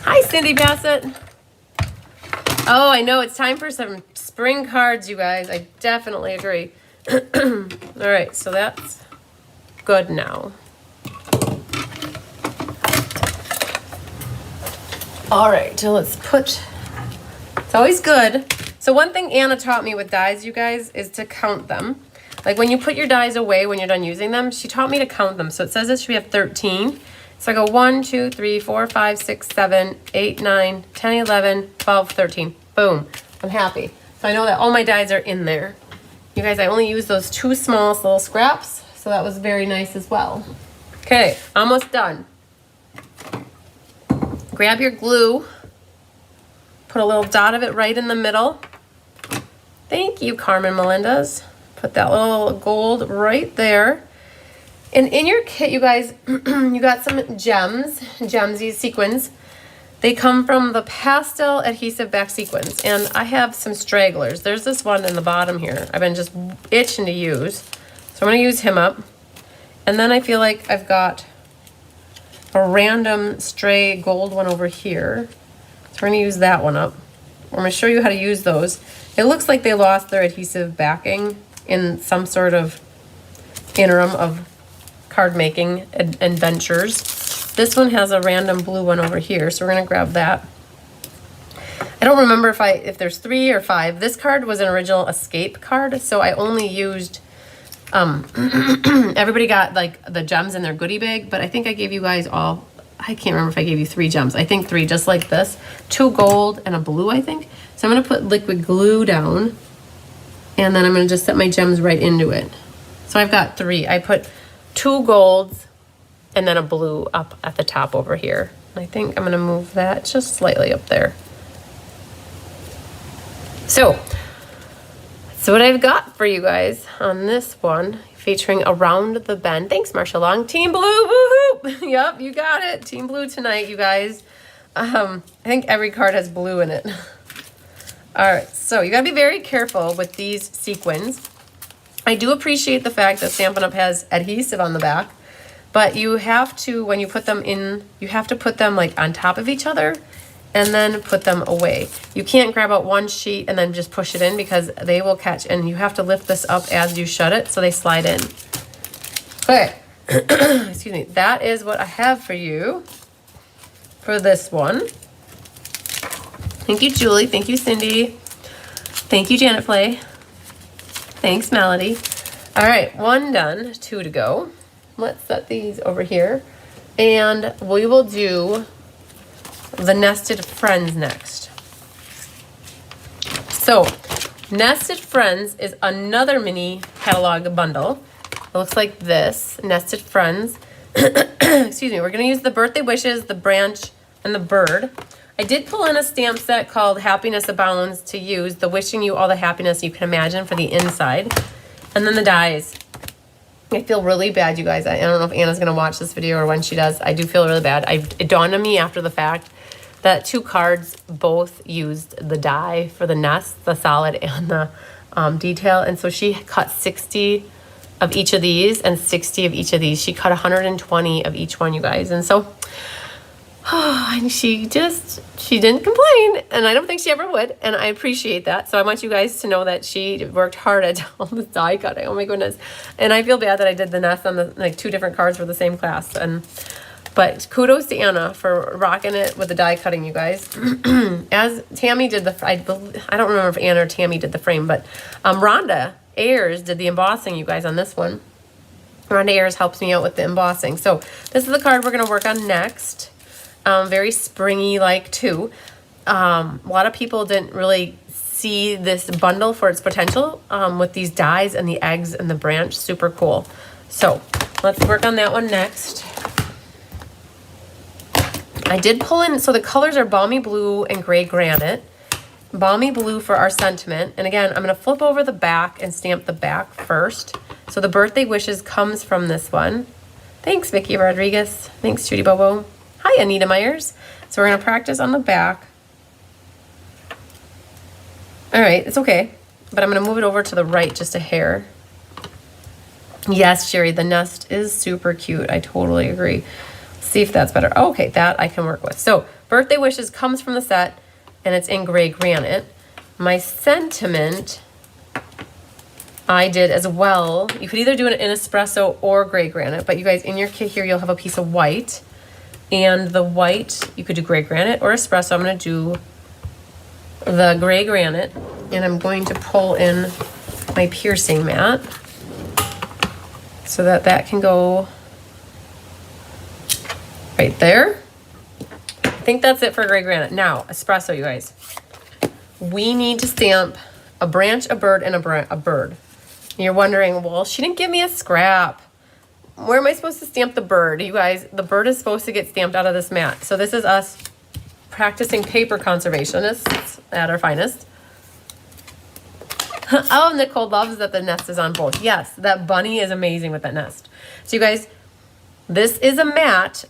Hi, Cindy Bassett. Oh, I know, it's time for some spring cards, you guys. I definitely agree. All right, so that's good now. All right, so let's put, it's always good. So one thing Anna taught me with dies, you guys, is to count them. Like when you put your dies away when you're done using them, she taught me to count them. So it says it should be have 13. So I go 1, 2, 3, 4, 5, 6, 7, 8, 9, 10, 11, 12, 13. Boom, I'm happy. So I know that all my dies are in there. You guys, I only used those two smallest little scraps, so that was very nice as well. Okay, almost done. Grab your glue, put a little dot of it right in the middle. Thank you, Carmen Melendez. Put that little gold right there. And in your kit, you guys, you got some gems, these sequins. They come from the pastel adhesive back sequins. And I have some stragglers. There's this one in the bottom here. I've been just itching to use. So I'm gonna use him up. And then I feel like I've got a random stray gold one over here. So we're gonna use that one up. I'm gonna show you how to use those. It looks like they lost their adhesive backing in some sort of interim of card making adventures. This one has a random blue one over here, so we're gonna grab that. I don't remember if there's 3 or 5. This card was an original escape card, so I only used, everybody got like the gems in their goodie bag, but I think I gave you guys all, I can't remember if I gave you 3 gems. I think 3, just like this. 2 gold and a blue, I think. So I'm gonna put liquid glue down, and then I'm gonna just set my gems right into it. So I've got 3. I put 2 golds and then a blue up at the top over here. I think I'm gonna move that just slightly up there. So what I've got for you guys on this one, featuring Around the Bend. Thanks, Marsha Long. Team Blue, woohoo! Yep, you got it. Team Blue tonight, you guys. I think every card has blue in it. All right, so you gotta be very careful with these sequins. I do appreciate the fact that Stampin' Up! Has adhesive on the back, but you have to, when you put them in, you have to put them like on top of each other and then put them away. You can't grab out one sheet and then just push it in because they will catch, and you have to lift this up as you shut it so they slide in. Okay, excuse me, that is what I have for you for this one. Thank you, Julie. Thank you, Cindy. Thank you, Janet Flay. Thanks, Melody. All right, 1 done, 2 to go. Let's set these over here. And we will do the Nested Friends next. So, Nested Friends is another mini catalog bundle. It looks like this, Nested Friends. Excuse me, we're gonna use the birthday wishes, the branch, and the bird. I did pull in a stamp set called Happiness Abounds to use, the wishing you all the happiness you can imagine for the inside. And then the dies. I feel really bad, you guys. I don't know if Anna's gonna watch this video or when she does. I do feel really bad. It dawned on me after the fact that 2 cards both used the die for the nest, the solid and the detail. And so she cut 60 of each of these and 60 of each of these. She cut 120 of each one, you guys. And so, and she didn't complain, and I don't think she ever would, and I appreciate that. So I want you guys to know that she worked hard at all the die cutting. Oh my goodness. And I feel bad that I did the nest on the like 2 different cards for the same class. But kudos to Anna for rocking it with the die cutting, you guys. As Tammy did I don't remember if Anna or Tammy did the frame, but Rhonda Ayers did the embossing, you guys, on this one. Rhonda Ayers helps me out with the embossing. So this is the card we're gonna work on next. Very springy like too. A lot of people didn't really see this bundle for its potential with these dies and the eggs and the branch. Super cool. So let's work on that one next. I did pull in, so the colors are Balmy Blue and Gray Granite. Balmy Blue for our sentiment. And again, I'm going to flip over the back and stamp the back first. So the Birthday Wishes comes from this one. Thanks, Vicky Rodriguez. Thanks, Judy Bobo. Hi, Anita Myers. So we're going to practice on the back. All right, it's okay. But I'm going to move it over to the right just a hair. Yes, Sherry, the nest is super cute. I totally agree. See if that's better. Oh, okay, that I can work with. So Birthday Wishes comes from the set, and it's in Gray Granite. My sentiment I did as well. You could either do it in espresso or Gray Granite, but you guys, in your kit here, you'll have a piece of white. And the white, you could do Gray Granite or espresso. I'm going to do the Gray Granite, and I'm going to pull in my piercing mat so that that can go right there. I think that's it for Gray Granite. Now, espresso, you guys. We need to stamp a branch, a bird, and a bird. And you're wondering, well, she didn't give me a scrap. Where am I supposed to stamp the bird? You guys, the bird is supposed to get stamped out of this mat. So this is us practicing paper conservationists at our finest. Oh, Nicole loves that the nest is on both. Yes, that bunny is amazing with that nest. So you guys, this is a mat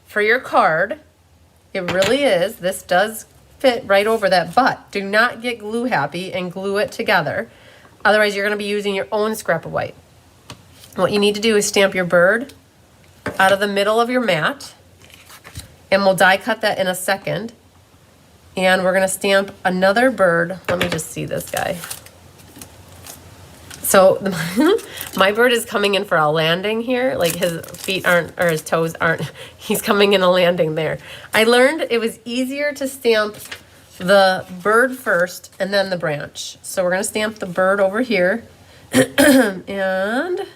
for your card. It really is. This does fit right over that, but do not get glue happy and glue it together. Otherwise, you're going to be using your own scrap of white. What you need to do is stamp your bird out of the middle of your mat, and we'll die cut that in a second. And we're going to stamp another bird. Let me just see this guy. So my bird is coming in for a landing here. Like his feet aren't, or his toes aren't, he's coming in a landing there. I learned it was easier to stamp the bird first and then the branch. So we're gonna stamp the bird over here. And I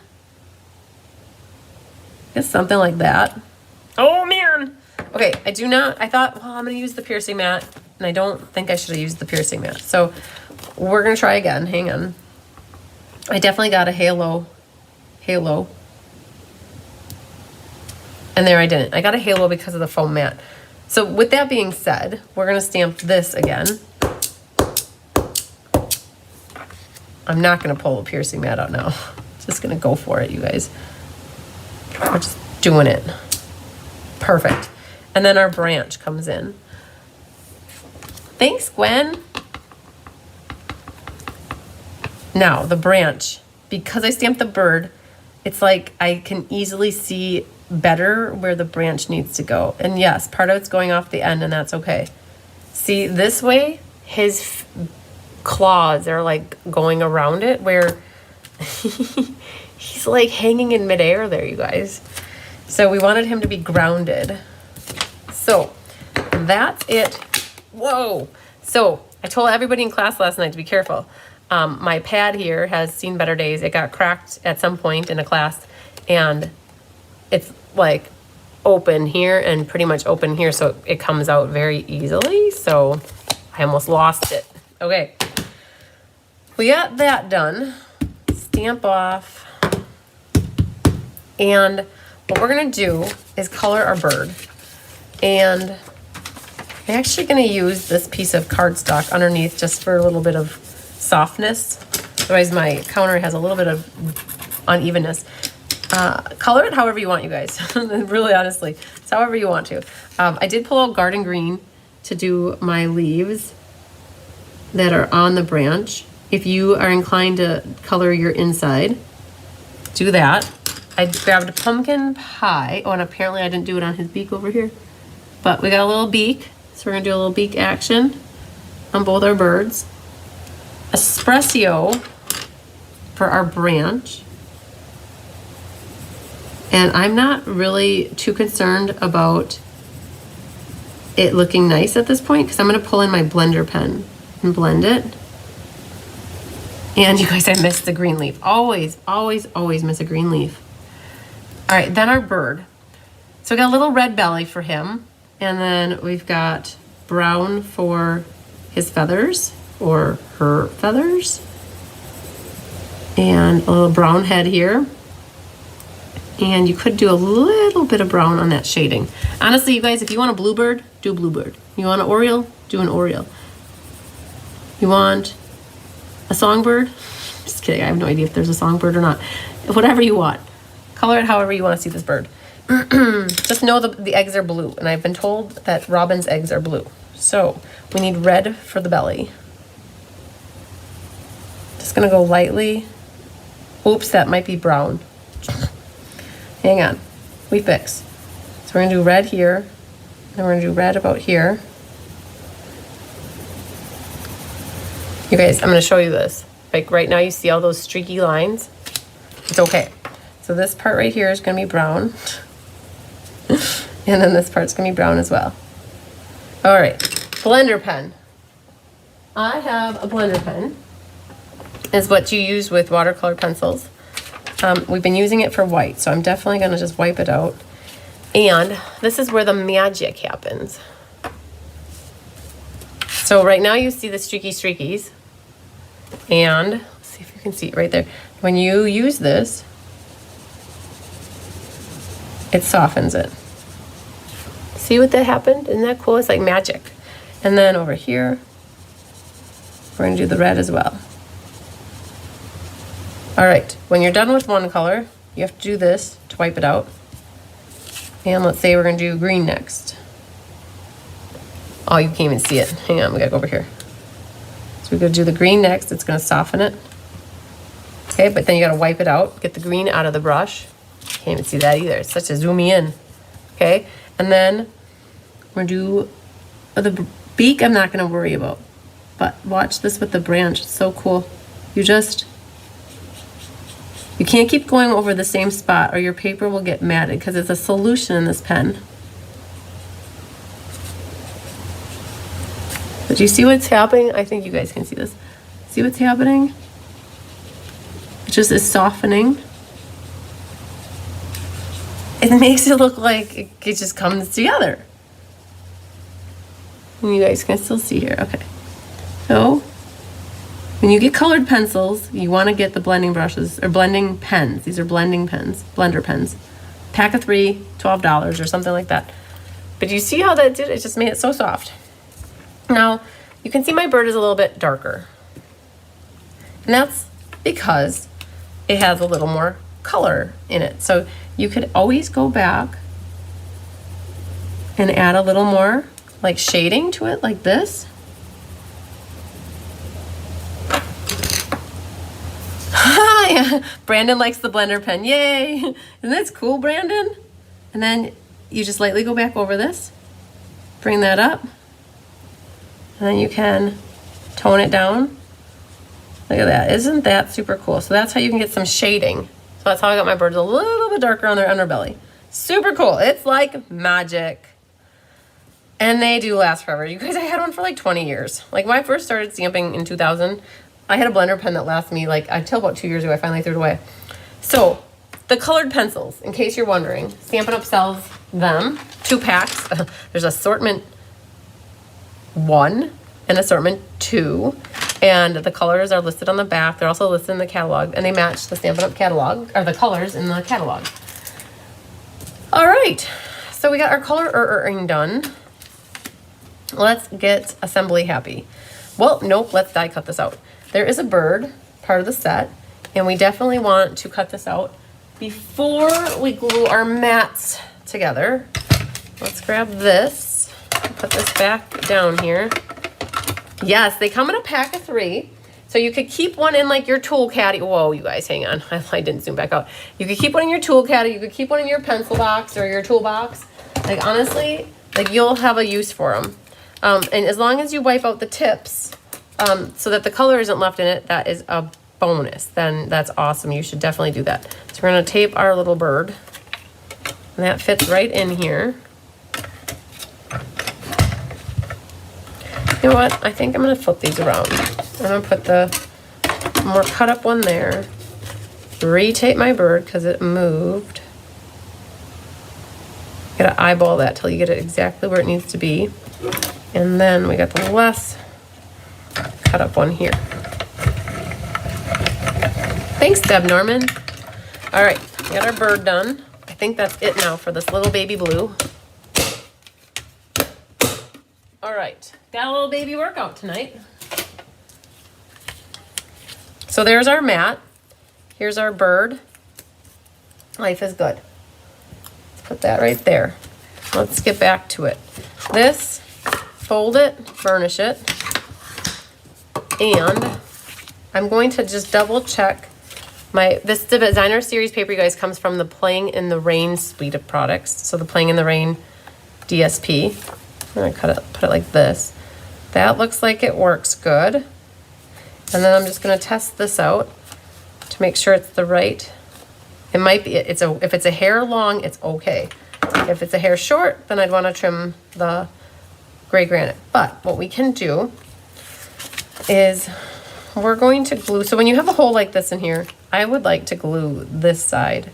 guess something like that. Oh man. Okay, I thought, well, I'm gonna use the piercing mat, and I don't think I should have used the piercing mat. So we're gonna try again, hang on. I definitely got a halo. And there I didn't. I got a halo because of the foam mat. So with that being said, we're gonna stamp this again. I'm not gonna pull the piercing mat out now. Just gonna go for it, you guys. We're just doing it. Perfect. And then our branch comes in. Thanks, Gwen. Now, the branch, because I stamped the bird, it's like I can easily see better where the branch needs to go. And yes, part of it's going off the end, and that's okay. See, this way, his claws are like going around it, where he's like hanging in midair there, you guys. So we wanted him to be grounded. So that's it. Whoa. So I told everybody in class last night to be careful. My pad here has seen better days. It got cracked at some point in a class, and it's like open here and pretty much open here, so it comes out very easily. So I almost lost it. Okay, we got that done. Stamp off. And what we're gonna do is color our bird. And I'm actually gonna use this piece of cardstock underneath just for a little bit of softness. Otherwise my counter has a little bit of unevenness. Color it however you want, you guys. Really, honestly, it's however you want to. I did pull out garden green to do my leaves that are on the branch. If you are inclined to color your inside, do that. I grabbed a pumpkin pie. Oh, and apparently I didn't do it on his beak over here. But we got a little beak, so we're gonna do a little beak action on both our birds. Espresso for our branch. And I'm not really too concerned about it looking nice at this point, because I'm gonna pull in my blender pen and blend it. And you guys, I missed the green leaf. Always, always, always miss a green leaf. All right, then our bird. So we got a little red belly for him. And then we've got brown for his feathers, or her feathers. And a little brown head here. And you could do a little bit of brown on that shading. Honestly, you guys, if you want a bluebird, do a bluebird. You want an oriole, do an oriole. You want a songbird? Just kidding, I have no idea if there's a songbird or not. Whatever you want. Color it however you want to see this bird. Just know the eggs are blue, and I've been told that robin's eggs are blue. So we need red for the belly. Just gonna go lightly. Oops, that might be brown. Hang on, we fix. So we're gonna do red here, and we're gonna do red about here. You guys, I'm gonna show you this. Like right now you see all those streaky lines. It's okay. So this part right here is gonna be brown. And then this part's gonna be brown as well. All right, blender pen. I have a blender pen. Is what you use with watercolor pencils. We've been using it for white, so I'm definitely gonna just wipe it out. And this is where the magic happens. So right now you see the streaky streakies. And let's see if you can see it right there. When you use this, it softens it. See what that happened? Isn't that cool? It's like magic. And then over here, we're gonna do the red as well. All right, when you're done with one color, you have to do this to wipe it out. And let's say we're gonna do green next. Oh, you can't even see it. Hang on, we gotta go over here. So we're gonna do the green next, it's gonna soften it. Okay, but then you gotta wipe it out, get the green out of the brush. Can't even see that either, it's such a zoom in. Okay, and then we're gonna do the beak, I'm not gonna worry about. But watch this with the branch, it's so cool. You can't keep going over the same spot or your paper will get matted because it's a solution in this pen. But do you see what's happening? I think you guys can see this. See what's happening? It just is softening. It makes it look like it just comes together. And you guys can still see here, okay. So, when you get colored pencils, you want to get the blending brushes, or blending pens. These are blending pens, blender pens. Pack of 3, $12 or something like that. But you see how that did? It just made it so soft. Now, you can see my bird is a little bit darker. And that's because it has a little more color in it. So you could always go back and add a little more like shading to it, like this. Brandon likes the blender pen, yay! Isn't that cool, Brandon? And then you just lightly go back over this, bring that up, and then you can tone it down. Look at that, isn't that super cool? So that's how you can get some shading. So that's how I got my birds a little bit darker on their underbelly. Super cool, it's like magic. And they do last forever. You guys, I had one for like 20 years. Like when I first started stamping in 2000, I had a blender pen that lasted me like until about 2 years ago. I finally threw it away. So the colored pencils, in case you're wondering, Stampin' Up! Sells them, 2 packs. There's assortment 1 and assortment 2. And the colors are listed on the back. They're also listed in the catalog, and they match the Stampin' Up! Catalog, or the colors in the catalog. All right, so we got our coloring done. Let's get assembly happy. Well, nope, let's die cut this out. There is a bird, part of the set, and we definitely want to cut this out before we glue our mats together. Let's grab this, put this back down here. Yes, they come in a pack of 3. So you could keep one in like your tool caddy. Whoa, you guys, hang on. I didn't zoom back out. You could keep one in your tool caddy. You could keep one in your pencil box or your toolbox. Like honestly, like you'll have a use for them. And as long as you wipe out the tips so that the color isn't left in it, that is a bonus. Then that's awesome. You should definitely do that. So we're gonna tape our little bird. And that fits right in here. You know what? I think I'm gonna flip these around. I'm gonna put the more cut up one there. Retape my bird because it moved. You gotta eyeball that till you get it exactly where it needs to be. And then we got the less cut up one here. Thanks, Deb Norman. All right, we got our bird done. I think that's it now for this little baby blue. All right, got a little baby workout tonight. So there's our mat. Here's our bird. Life is good. Let's put that right there. Let's get back to it. This, fold it, burnish it. And I'm going to just double check this designer series paper, you guys, comes from the Playing in the Rain suite of products. So the Playing in the Rain DSP. I'm gonna put it like this. That looks like it works good. And then I'm just gonna test this out to make sure it's the right. It might be, if it's a hair long, it's okay. If it's a hair short, then I'd wanna trim the gray granite. But what we can do is we're going to glue, so when you have a hole like this in here, I would like to glue this side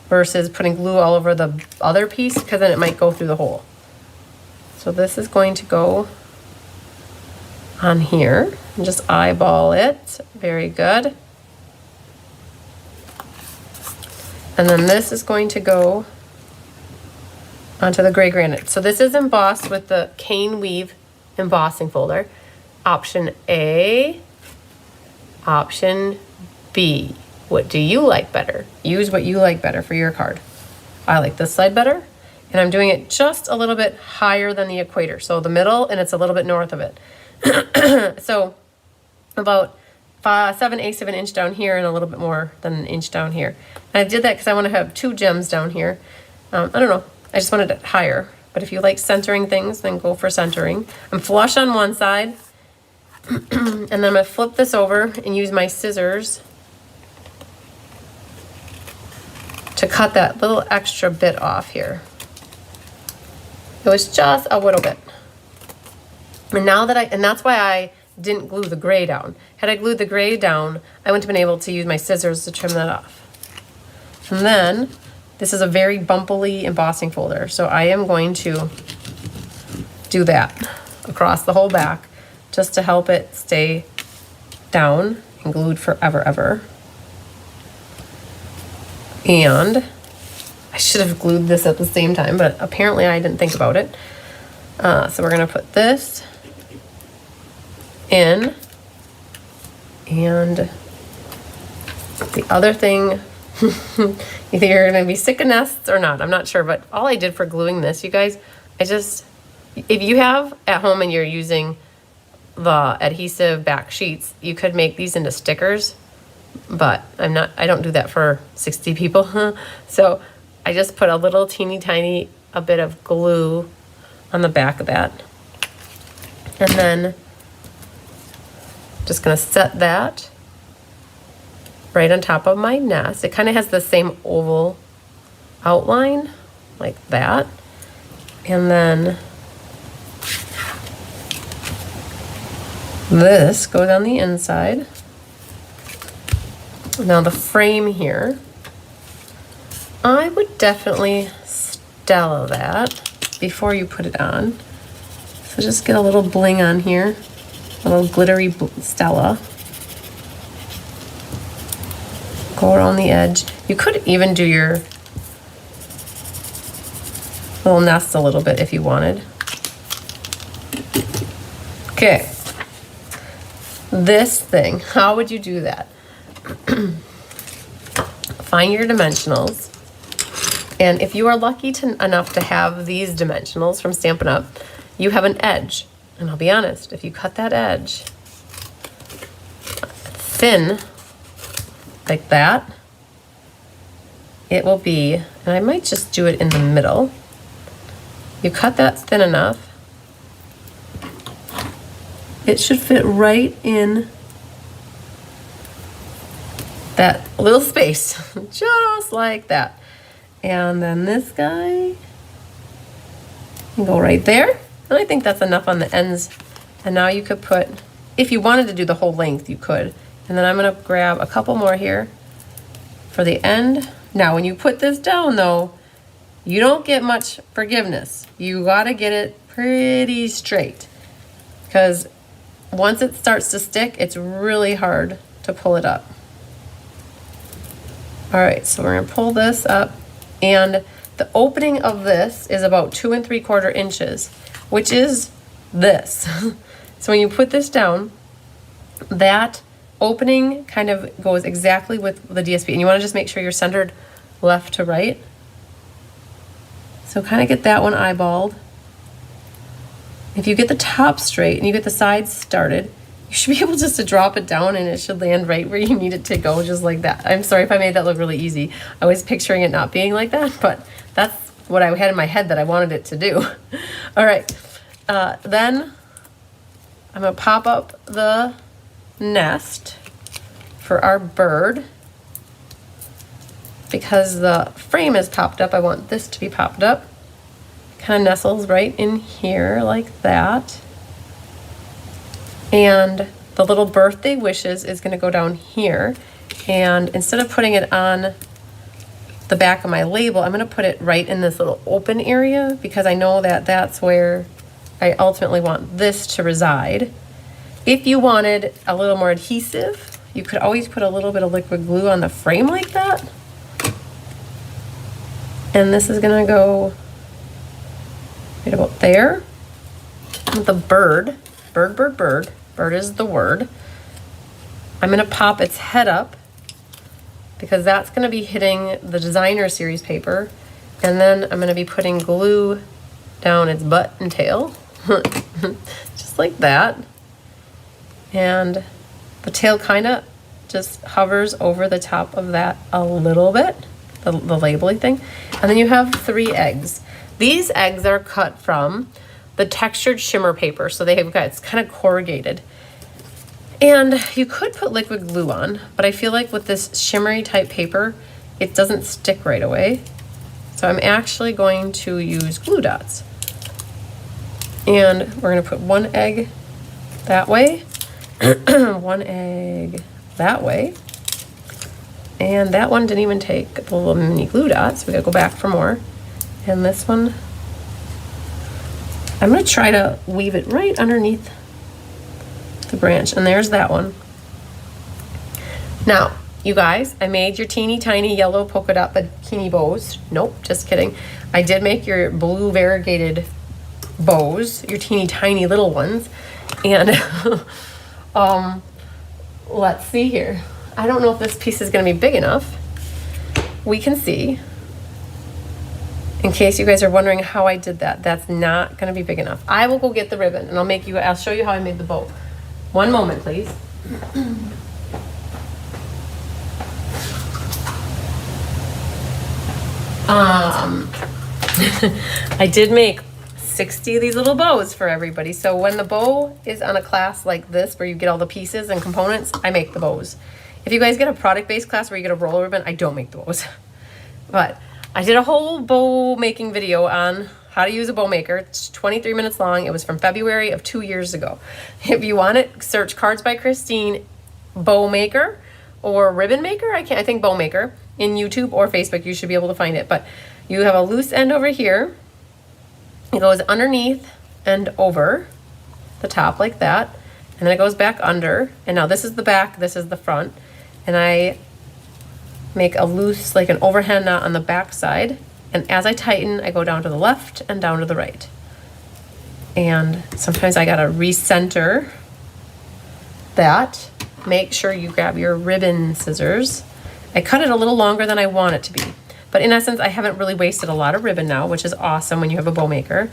versus putting glue all over the other piece because then it might go through the hole. So this is going to go on here and just eyeball it. Very good. And then this is going to go onto the gray granite. So this is embossed with the cane weave embossing folder. Option A, option B. What do you like better? Use what you like better for your card. I like this side better, and I'm doing it just a little bit higher than the equator. So the middle, and it's a little bit north of it. So about 7/8 of an inch down here and a little bit more than an inch down here. And I did that because I want to have 2 gems down here. I don't know, I just wanted it higher. But if you like centering things, then go for centering. I'm flush on one side, and then I'm gonna flip this over and use my scissors to cut that little extra bit off here. It was just a little bit. And now that and that's why I didn't glue the gray down. Had I glued the gray down, I wouldn't have been able to use my scissors to trim that off. And then, this is a very bumpily embossing folder, so I am going to do that across the whole back just to help it stay down and glued forever, ever. And I should have glued this at the same time, but apparently I didn't think about it. So we're gonna put this in, and the other thing, either you're gonna be sick of nests or not, I'm not sure, but all I did for gluing this, you guys, if you have at home and you're using the adhesive back sheets, you could make these into stickers, but I don't do that for 60 people. So I just put a little teeny tiny a bit of glue on the back of that, and then just gonna set that right on top of my nest. It kind of has the same oval outline like that, and then this goes on the inside. Now the frame here, I would definitely stella that before you put it on. So just get a little bling on here, a little glittery stella. Go around the edge. You could even do your little nest a little bit if you wanted. Okay. This thing, how would you do that? Find your dimensionals. And if you are lucky enough to have these dimensionals from Stampin' Up, you have an edge. And I'll be honest, if you cut that edge thin, like that, it will be, and I might just do it in the middle. You cut that thin enough, it should fit right in that little space, just like that. And then this guy can go right there. And I think that's enough on the ends. And now you could put, if you wanted to do the whole length, you could. And then I'm gonna grab a couple more here for the end. Now, when you put this down though, you don't get much forgiveness. You gotta get it pretty straight, because once it starts to stick, it's really hard to pull it up. All right, so we're gonna pull this up, and the opening of this is about 2 3/4 inches, which is this. So when you put this down, that opening kind of goes exactly with the DSP, and you wanna just make sure you're centered left to right. So kind of get that one eyeballed. If you get the top straight and you get the sides started, you should be able just to drop it down and it should land right where you need it to go, just like that. I'm sorry if I made that look really easy. I was picturing it not being like that, but that's what I had in my head that I wanted it to do. All right, then I'm gonna pop up the nest for our bird. Because the frame is popped up, I want this to be popped up. Kind of nestles right in here like that. And the little birthday wishes is gonna go down here. And instead of putting it on the back of my label, I'm gonna put it right in this little open area, because I know that that's where I ultimately want this to reside. If you wanted a little more adhesive, you could always put a little bit of liquid glue on the frame like that. And this is gonna go right about there. the bird is the word. I'm gonna pop its head up because that's gonna be hitting the designer series paper. And then I'm gonna be putting glue down its butt and tail, just like that. And the tail kinda just hovers over the top of that a little bit, the labeling thing. And then you have 3 eggs. These eggs are cut from the textured shimmer paper. So they have got, it's kind of corrugated. And you could put liquid glue on, but I feel like with this shimmery type paper, it doesn't stick right away. So I'm actually going to use glue dots. And we're gonna put 1 egg that way, 1 egg that way. And that one didn't even take the little mini glue dots. We gotta go back for more. And this one, I'm gonna try to weave it right underneath the branch. And there's that one. Now, you guys, I made your teeny tiny yellow polka dot bikini bows. Nope, just kidding. I did make your blue variegated bows, your teeny tiny little ones. And let's see here. I don't know if this piece is gonna be big enough. We can see. In case you guys are wondering how I did that, that's not gonna be big enough. I will go get the ribbon and I'll show you how I made the bow. One moment, please. I did make 60 of these little bows for everybody. So when the bow is on a class like this, where you get all the pieces and components, I make the bows. If you guys get a product-based class where you get a roller ribbon, I don't make the bows. But I did a whole bow making video on how to use a bow maker. It's 23 minutes long. It was from February of 2 years ago. If you want it, search Cards by Christine bow maker or ribbon maker. I think bow maker in YouTube or Facebook. You should be able to find it. But you have a loose end over here. It goes underneath and over the top like that. And then it goes back under. And now this is the back, this is the front. And I make a loose, like an overhand knot on the back side. And as I tighten, I go down to the left and down to the right. And sometimes I gotta recenter that. Make sure you grab your ribbon scissors. I cut it a little longer than I want it to be. But in essence, I haven't really wasted a lot of ribbon now, which is awesome when you have a bow maker.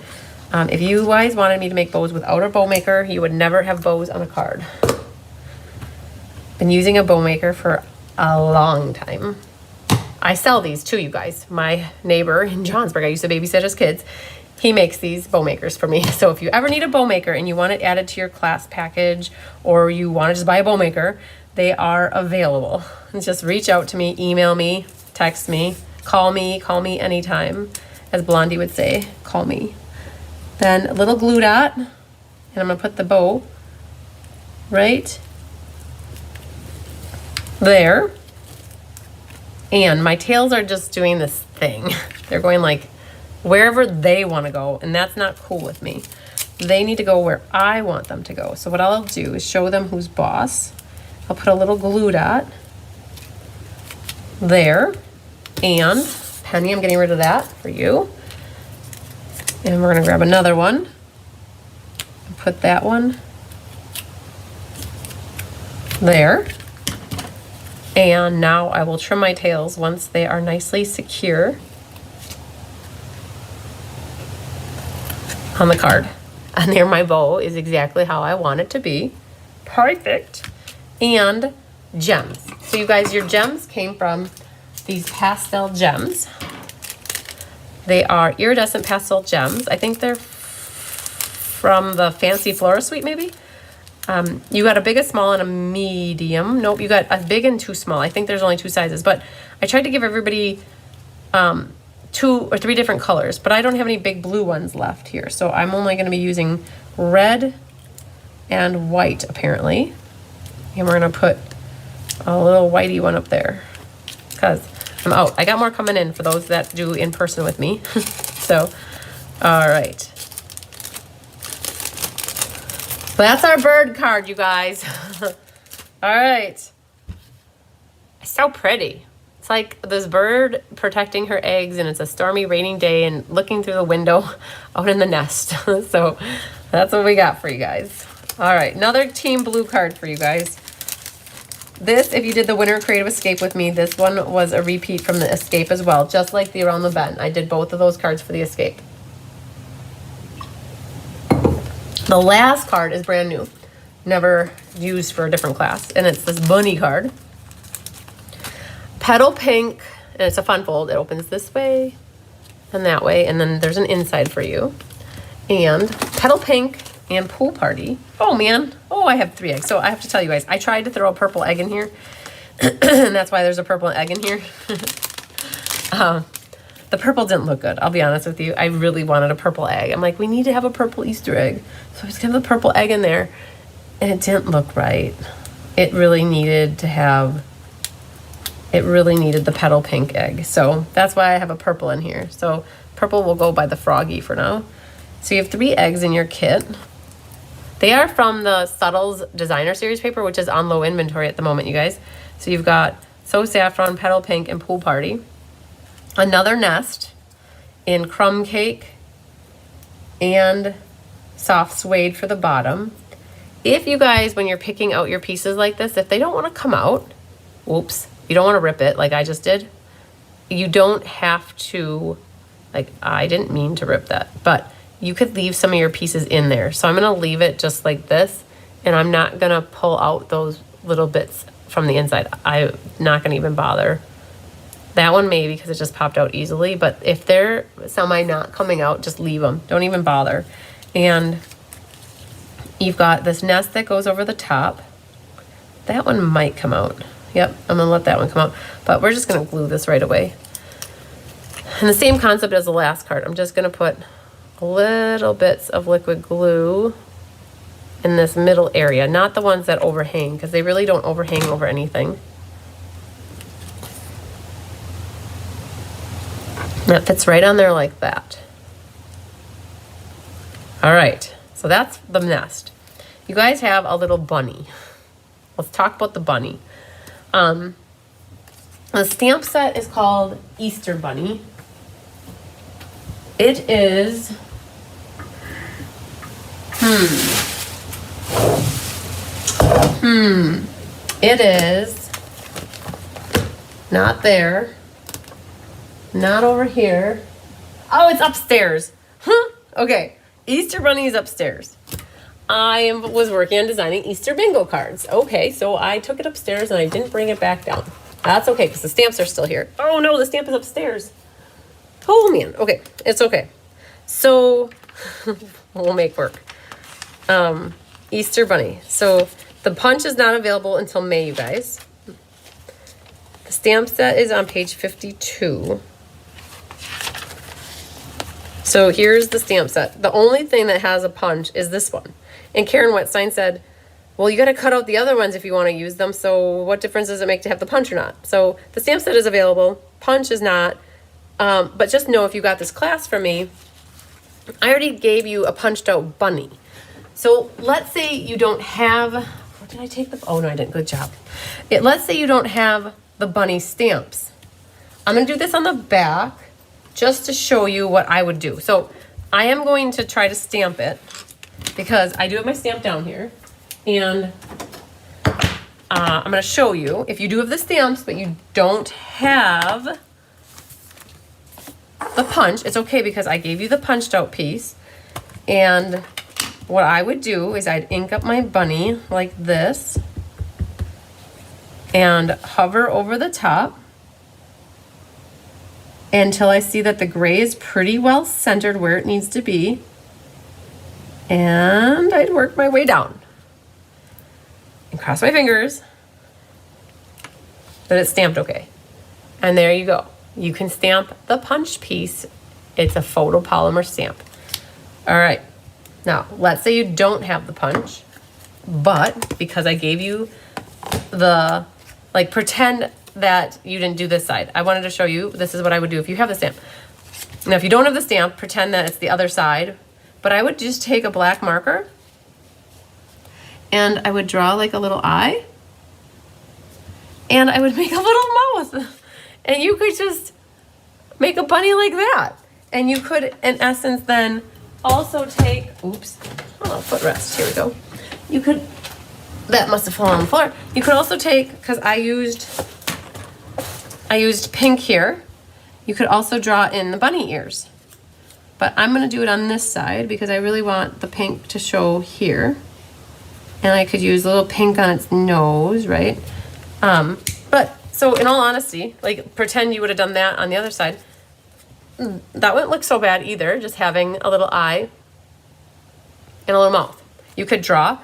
If you guys wanted me to make bows without a bow maker, you would never have bows on a card. Been using a bow maker for a long time. I sell these too, you guys. My neighbor in Johnsburg, I used to babysit his kids. He makes these bow makers for me. So if you ever need a bow maker and you want it added to your class package, or you want to just buy a bow maker, they are available. Just reach out to me, email me, text me, call me anytime. As Blondie would say, call me. Then a little glue dot, and I'm gonna put the bow right there. And my tails are just doing this thing. They're going like wherever they want to go, and that's not cool with me. They need to go where I want them to go. So what I'll do is show them who's boss. I'll put a little glue dot there. And Penny, I'm getting rid of that for you. And we're gonna grab another one. Put that one there. And now I will trim my tails once they are nicely secure on the card. And there my bow is exactly how I want it to be. Perfect. And gems. So you guys, your gems came from these pastel gems. They are iridescent pastel gems. I think they're from the Fancy Flora Suite, maybe? You got a big, a small, and a medium. Nope, you got a big and 2 small. I think there's only 2 sizes, but I tried to give everybody 2 or 3 different colors, but I don't have any big blue ones left here. So I'm only gonna be using red and white, apparently. And we're gonna put a little whitey one up there because I'm out. I got more coming in for those that do in person with me. So, all right. That's our bird card, you guys. All right. It's so pretty. It's like this bird protecting her eggs, and it's a stormy, raining day and looking through the window out in the nest. So That's what we got for you guys. All right, another team blue card for you guys. This, if you did the Winter Creative Escape with me, this one was a repeat from the Escape as well, just like the Around the Bend. I did both of those cards for the Escape. The last card is brand new, never used for a different class, and it's this bunny card. Petal Pink, and it's a fun fold. It opens this way and that way, and then there's an inside for you. And Petal Pink and Pool Party. Oh man, oh, I have 3 eggs. So I have to tell you guys, I tried to throw a purple egg in here, and that's why there's a purple egg in here. The purple didn't look good, I'll be honest with you. I really wanted a purple egg. I'm like, we need to have a purple Easter egg. So I just have the purple egg in there, and it didn't look right. It really needed to have, it really needed the Petal Pink egg. So that's why I have a purple in here. So purple will go by the Froggy for now. So you have 3 eggs in your kit. They are from the Subtles Designer Series paper, which is on low inventory at the moment, you guys. So you've got So Saffron, Petal Pink, and Pool Party. Another nest in Crumb Cake and Soft Suede for the bottom. If you guys, when you're picking out your pieces like this, if they don't want to come out, whoops, you don't want to rip it like I just did, you don't have to, like, I didn't mean to rip that, but you could leave some of your pieces in there. So I'm going to leave it just like this, and I'm not going to pull out those little bits from the inside. I'm not going to even bother. That one maybe because it just popped out easily, but if they're semi not coming out, just leave them. Don't even bother. And you've got this nest that goes over the top. That one might come out. Yep, I'm going to let that one come out, but we're just going to glue this right away. And the same concept as the last card. I'm just going to put little bits of liquid glue in this middle area, not the ones that overhang, because they really don't overhang over anything. That fits right on there like that. All right, so that's the nest. You guys have a little bunny. Let's talk about the bunny. The stamp set is called Easter Bunny. It is, it is not there, not over here. Oh, it's upstairs. Okay, Easter Bunny is upstairs. I was working on designing Easter bingo cards. Okay, so I took it upstairs and I didn't bring it back down. That's okay, because the stamps are still here. Oh no, the stamp is upstairs. Oh man, okay, it's okay. So, we'll make work. Easter Bunny. So, the punch is not available until May, you guys. The stamp set is on page 52. So, here's the stamp set. The only thing that has a punch is this one. And Karen Wetstein said, well, you got to cut out the other ones if you want to use them. So what difference does it make to have the punch or not? So the stamp set is available. Punch is not. But just know if you got this class from me, I already gave you a punched out bunny. So let's say you don't have, what did I take the, oh no, I didn't, good job. Let's say you don't have the bunny stamps. I'm going to do this on the back just to show you what I would do. So I am going to try to stamp it, because I do have my stamp down here, and I'm going to show you, if you do have the stamps, but you don't have the punch, it's okay because I gave you the punched out piece. And what I would do is I'd ink up my bunny like this and hover over the top until I see that the gray is pretty well centered where it needs to be. And I'd work my way down and cross my fingers that it's stamped okay. And there you go. You can stamp the punch piece. It's a photopolymer stamp. All right. Now, let's say you don't have the punch, but because I gave you the, like, pretend that you didn't do this side. I wanted to show you, this is what I would do if you have the stamp. Now, if you don't have the stamp, pretend that it's the other side. But I would just take a black marker and I would draw like a little eye and I would make a little mouth, and you could just make a bunny like that. And you could, in essence, then also take, oops, Oh, footrest. Here we go. You could, that must have fallen on the floor. You could also take, because I used pink here. You could also draw in the bunny ears. But I'm going to do it on this side because I really want the pink to show here. And I could use a little pink on its nose, right? But so in all honesty, like pretend you would have done that on the other side. That wouldn't look so bad either, just having a little eye and a little mouth. You could draw.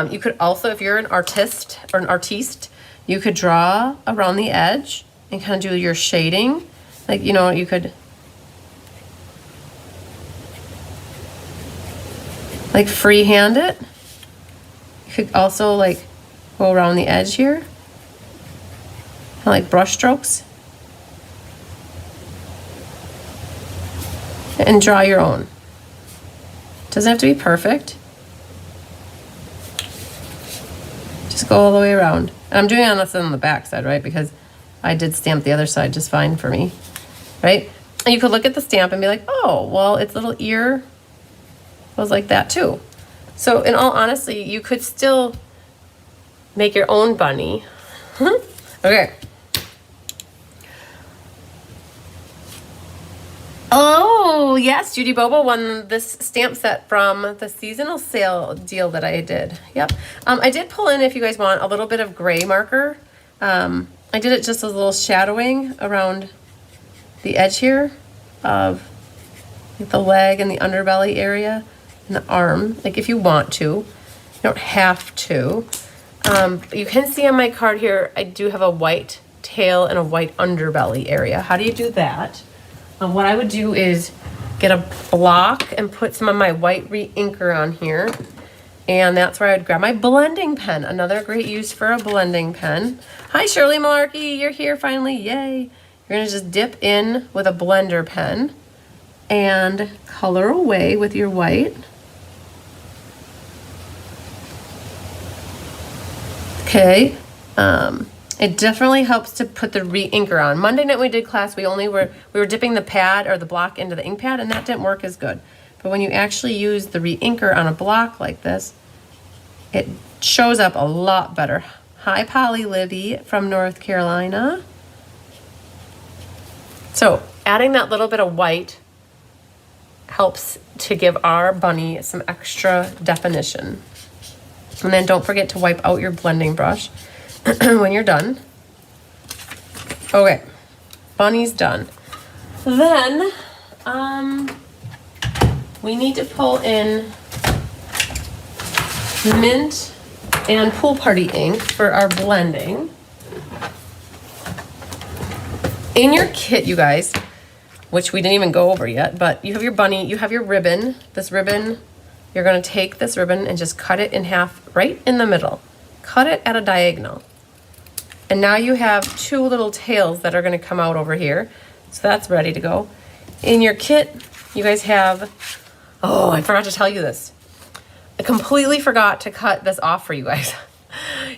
You could also, if you're an artist or an artiste, you could draw around the edge and kind of do your shading. Like, you know, you could like freehand it. You could also like go around the edge here, kind of like brush strokes, and draw your own. Doesn't have to be perfect. Just go all the way around. And I'm doing this on the back side, right? Because I did stamp the other side just fine for me, right? And you could look at the stamp and be like, oh, well, its little ear was like that too. So in all honesty, you could still make your own bunny. Okay. Oh, yes, Judy Bobo won this stamp set from the seasonal sale deal that I did. Yep. I did pull in, if you guys want, a little bit of gray marker. I did it just as a little shadowing around the edge here of the leg and the underbelly area and the arm, like if you want to. You don't have to. You can see on my card here, I do have a white tail and a white underbelly area. How do you do that? What I would do is get a block and put some of my white re-inker on here. And that's where I would grab my blending pen. Another great use for a blending pen. Hi, Shirley Malarkey. You're here finally. Yay. You're going to just dip in with a blender pen and color away with your white. Okay. It definitely helps to put the re-inker on. Monday night when we did class, we were dipping the pad or the block into the ink pad, and that didn't work as good. But when you actually use the re-inker on a block like this, it shows up a lot better. Hi, Polly Livy from North Carolina. So adding that little bit of white helps to give our bunny some extra definition. And then don't forget to wipe out your blending brush when you're done. Okay, bunny's done. Then we need to pull in mint and pool party ink for our blending. In your kit, you guys, which we didn't even go over yet, but you have your bunny, you have your ribbon. This ribbon, you're gonna take this ribbon and just cut it in half right in the middle. Cut it at a diagonal. And now you have two little tails that are gonna come out over here. So that's ready to go. In your kit, you guys have, oh, I forgot to tell you this. I completely forgot to cut this off for you guys.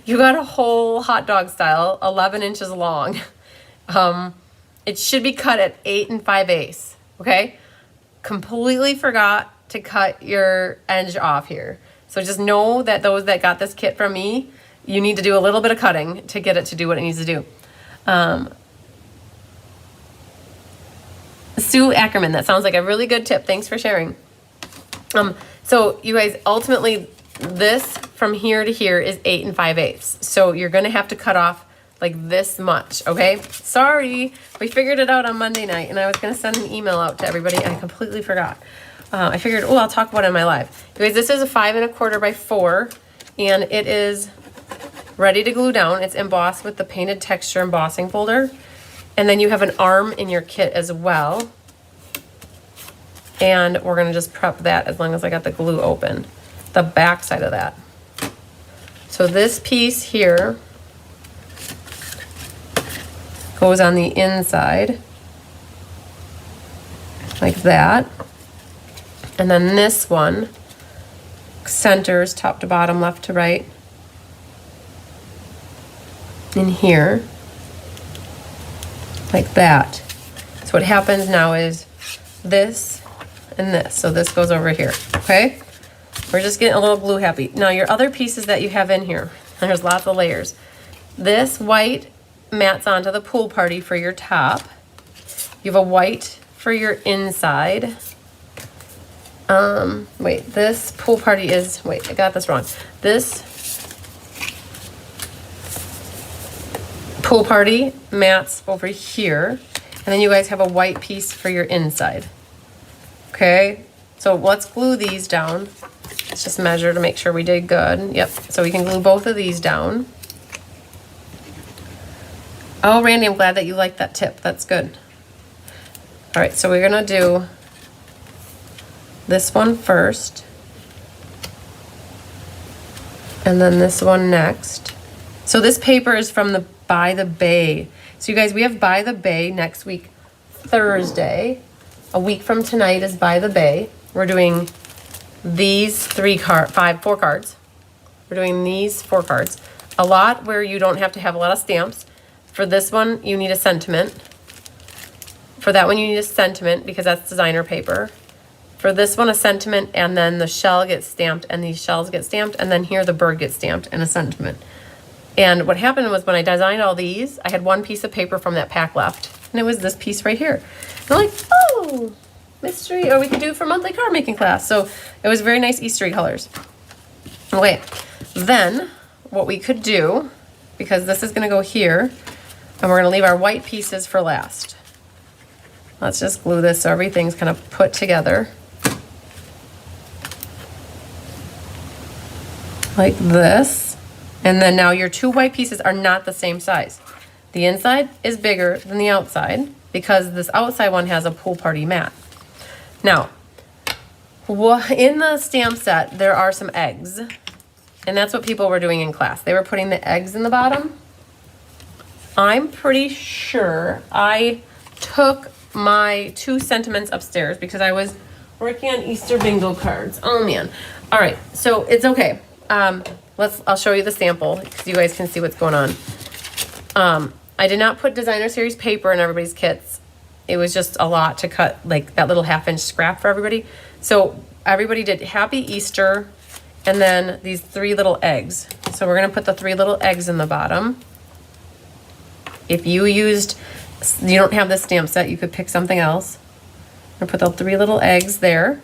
You got a whole hot dog style, 11 inches long. It should be cut at 8 5/8, okay? Completely forgot to cut your edge off here. So just know that those that got this kit from me, you need to do a little bit of cutting to get it to do what it needs to do. Sue Ackerman, that sounds like a really good tip. Thanks for sharing. So you guys, ultimately, this from here to here is 8 5/8. So you're gonna have to cut off like this much, okay? Sorry, we figured it out on Monday night, and I was gonna send an email out to everybody, and I completely forgot. I figured, oh, I'll talk about it in my live. You guys, this is a 5 1/4 by 4, and it is ready to glue down. It's embossed with the painted texture embossing folder. And then you have an arm in your kit as well. And we're gonna just prep that as long as I got the glue open. The back side of that. So this piece here goes on the inside, like that. And then this one centers top to bottom, left to right, in here, like that. So what happens now is this and this. So this goes over here, okay? We're just getting a little glue happy. Now your other pieces that you have in here, there's lots of layers. This white mats onto the pool party for your top. You have a white for your inside. Wait, this pool party is, wait, I got this wrong. This pool party mats over here. And then you guys have a white piece for your inside. Okay, so let's glue these down. Let's just measure to make sure we did good. Yep, so we can glue both of these down. Oh, Randy, I'm glad that you liked that tip. That's good. All right, so we're gonna do this one first. And then this one next. So this paper is from the By the Bay. So you guys, we have By the Bay next week, Thursday. A week from tonight is By the Bay. We're doing these four cards. We're doing these 4 cards. A lot where you don't have to have a lot of stamps. For this one, you need a sentiment. For that one, you need a sentiment because that's designer paper. For this one, a sentiment, and then the shell gets stamped, and these shells get stamped, and then here the bird gets stamped, and a sentiment. And what happened was when I designed all these, I had one piece of paper from that pack left, and it was this piece right here. And I'm like, oh, mystery, or we could do it for monthly card making class. So it was very nice Eastery colors. Okay, then what we could do, because this is gonna go here, and we're gonna leave our white pieces for last. Let's just glue this so everything's kind of put together. Like this. And then now your 2 white pieces are not the same size. The inside is bigger than the outside because this outside one has a pool party mat. Now, in the stamp set, there are some eggs. And that's what people were doing in class. They were putting the eggs in the bottom. I'm pretty sure I took my 2 sentiments upstairs because I was working on Easter bingo cards. Oh man. All right, so it's okay. I'll show you the sample because you guys can see what's going on. I did not put designer series paper in everybody's kits. It was just a lot to cut, like that little 1/2-inch scrap for everybody. So everybody did Happy Easter and then these 3 little eggs. So we're gonna put the 3 little eggs in the bottom. If you don't have this stamp set, you could pick something else. I'm gonna put the 3 little eggs there.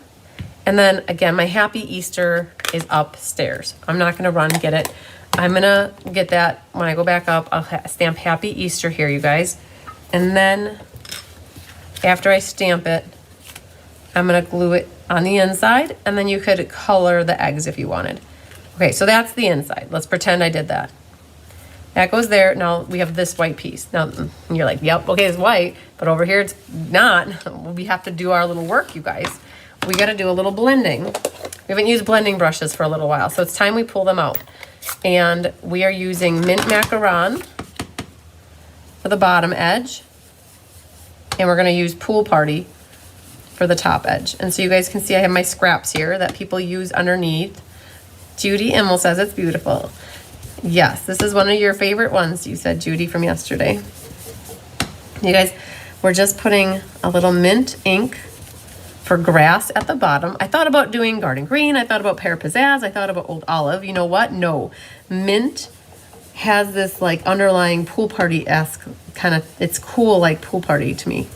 And then again, my Happy Easter is upstairs. I'm not gonna run get it. I'm gonna get that when I go back up. I'll stamp Happy Easter here, you guys. And then after I stamp it, I'm gonna glue it on the inside, and then you could color the eggs if you wanted. Okay, so that's the inside. Let's pretend I did that. That goes there. Now we have this white piece. Now you're like, yep, okay, it's white, but over here it's not. We have to do our little work, you guys. We got to do a little blending. We haven't used blending brushes for a little while, so it's time we pull them out. And we are using mint macaron for the bottom edge, and we're going to use pool party for the top edge. And so you guys can see I have my scraps here that people use underneath. Judy Immel says it's beautiful. Yes, this is one of your favorite ones, you said, Judy, from yesterday. You guys, we're just putting a little mint ink for grass at the bottom. I thought about doing garden green. I thought about pear pizzazz. I thought about old olive. You know what? No. Mint has this like underlying pool party-esque kind of, it's cool like pool party to me.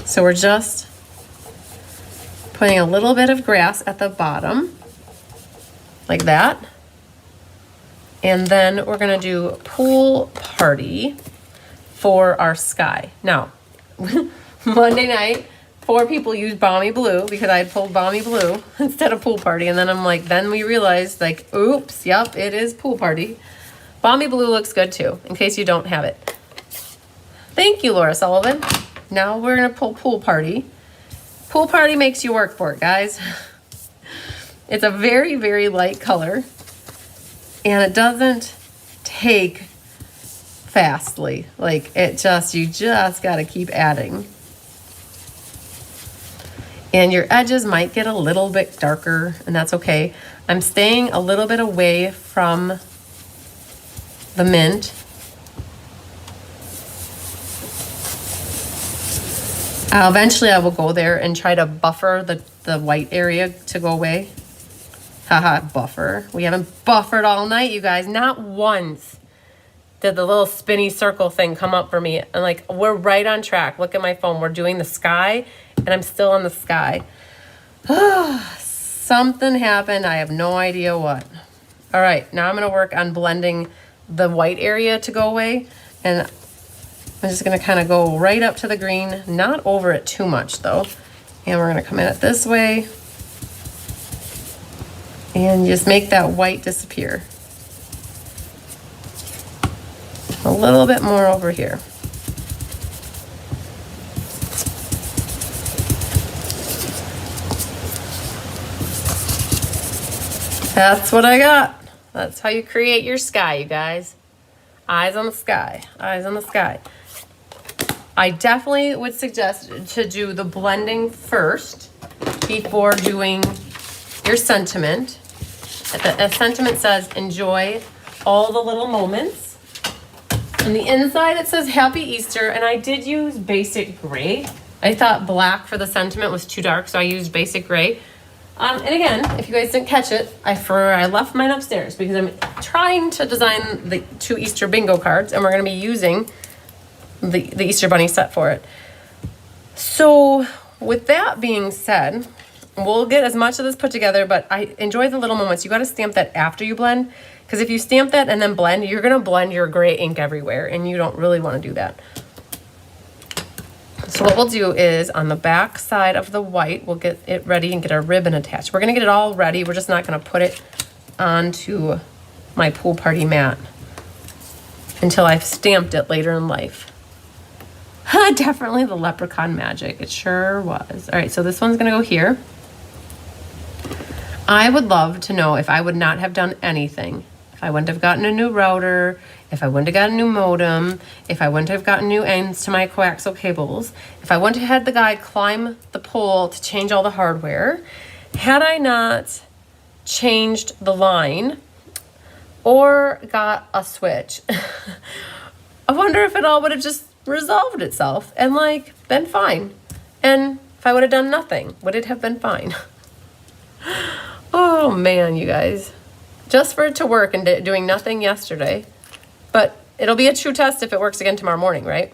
So we're just putting a little bit of grass at the bottom like that. And then we're gonna do pool party for our sky. Now, Monday night, 4 people used Balmy Blue because I had pulled Balmy Blue instead of pool party. And then I'm like, then we realized like, oops, yep, it is pool party. Balmy Blue looks good too, in case you don't have it. Thank you, Laura Sullivan. Now we're gonna pull pool party. Pool party makes you work for it, guys. It's a very, very light color. And it doesn't take fastly. Like you just gotta keep adding. And your edges might get a little bit darker, and that's okay. I'm staying a little bit away from the mint. Eventually I will go there and try to buffer the white area to go away. Haha, buffer. We haven't buffered all night, you guys. Not once did the little spinny circle thing come up for me. And like, we're right on track. Look at my phone. We're doing the sky, and I'm still on the sky. Something happened. I have no idea what. All right, now I'm going to work on blending the white area to go away. And I'm just going to kind of go right up to the green, not over it too much though. And we're going to come at it this way and just make that white disappear. A little bit more over here. That's what I got. That's how you create your sky, you guys. Eyes on the sky, eyes on the sky. I definitely would suggest to do the blending first before doing your sentiment. The sentiment says, enjoy all the little moments. On the inside, it says Happy Easter, and I did use basic gray. I thought black for the sentiment was too dark, so I used basic gray. And again, if you guys didn't catch it, I left mine upstairs because I'm trying to design the 2 Easter bingo cards, and we're going to be using the Easter Bunny set for it. So with that being said, we'll get as much of this put together, but I enjoy the little moments. You got to stamp that after you blend, because if you stamp that and then blend, you're going to blend your gray ink everywhere, and you don't really want to do that. So what we'll do is on the back side of the white, we'll get it ready and get our ribbon attached. We're going to get it all ready. We're just not going to put it onto my pool party mat until I've stamped it later in life. Definitely the leprechaun magic. It sure was. All right, so this one's going to go here. I would love to know if I would not have done anything. If I wouldn't have gotten a new router, if I wouldn't have gotten a new modem, if I wouldn't have gotten new ends to my coaxial cables, if I wouldn't have had the guy climb the pole to change all the hardware, had I not changed the line or got a switch, I wonder if it all would have just resolved itself and like been fine. And if I would have done nothing, would it have been fine? Oh man, you guys. Just for it to work and doing nothing yesterday. But it'll be a true test if it works again tomorrow morning, right?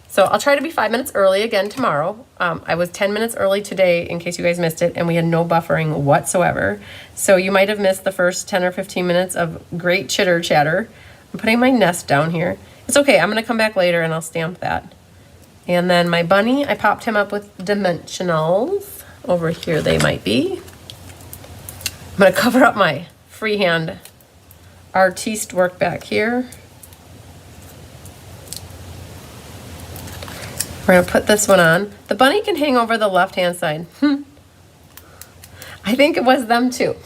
So I'll try to be 5 minutes early again tomorrow. I was 10 minutes early today in case you guys missed it, and we had no buffering whatsoever. So you might have missed the first 10 or 15 minutes of great chitter chatter. I'm putting my nest down here. It's okay, I'm gonna come back later and I'll stamp that. And then my bunny, I popped him up with dimensionals. Over here they might be. I'm gonna cover up my freehand artiste work back here. We're gonna put this one on. The bunny can hang over the left-hand side. I think it was them too.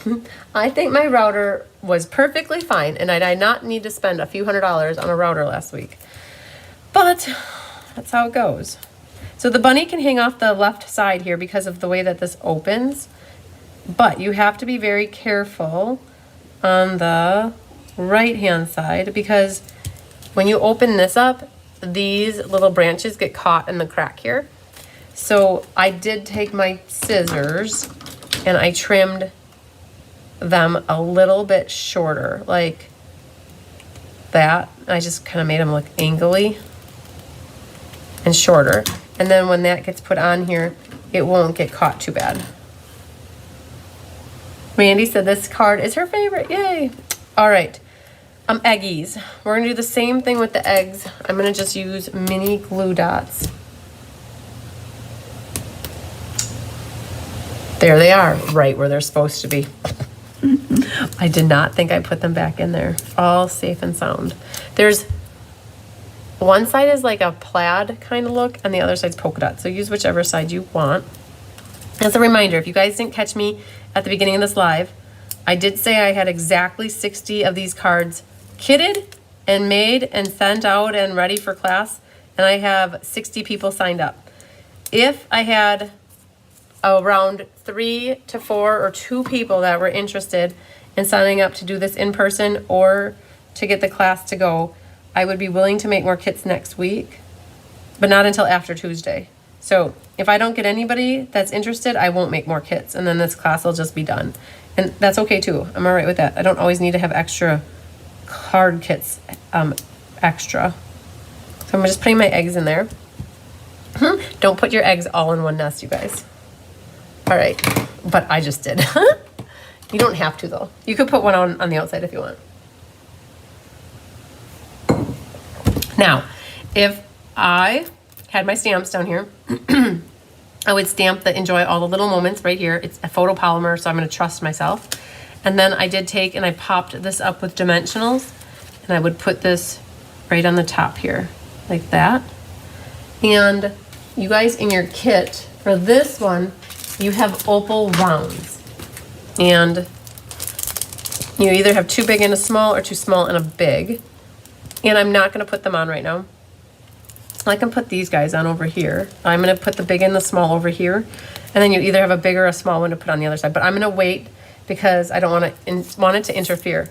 I think my router was perfectly fine, and I did not need to spend a few $100s on a router last week. But that's how it goes. So the bunny can hang off the left side here because of the way that this opens. But you have to be very careful on the right-hand side, because when you open this up, these little branches get caught in the crack here. So I did take my scissors and I trimmed them a little bit shorter, like that. I just kind of made them look angly and shorter. And then when that gets put on here, it won't get caught too bad. Mandy said this card is her favorite. Yay. All right. Eggies. We're going to do the same thing with the eggs. I'm going to just use mini glue dots. There they are, right where they're supposed to be. I did not think I put them back in there. All safe and sound. There's one side is like a plaid kind of look and the other side's polka dot. So use whichever side you want. As a reminder, if you guys didn't catch me at the beginning of this live, I did say I had exactly 60 of these cards kitted and made and sent out and ready for class, and I have 60 people signed up. If I had around 3 to 4 or 2 people that were interested in signing up to do this in person or to get the class to go, I would be willing to make more kits next week, but not until after Tuesday. So if I don't get anybody that's interested, I won't make more kits, and then this class will just be done. And that's okay too. I'm all right with that. I don't always need to have extra card kits extra. So I'm just putting my eggs in there. Don't put your eggs all in one nest, you guys. All right, but I just did. You don't have to though. You could put one on the outside if you want. Now, if I had my stamps down here, I would stamp the enjoy all the little moments right here. It's a photopolymer, so I'm gonna trust myself. And then I did take and I popped this up with dimensionals, and I would put this right on the top here, like that. And you guys, in your kit, for this one, you have opal rounds. And you either have too big and a small or too small and a big. And I'm not gonna put them on right now. I can put these guys on over here. I'm gonna put the big and the small over here. And then you either have a big or a small one to put on the other side. But I'm gonna wait because I don't want it to interfere.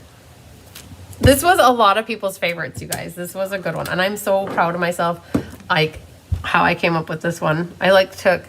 This was a lot of people's favorites, you guys. This was a good one. And I'm so proud of myself, like how I came up with this one. I took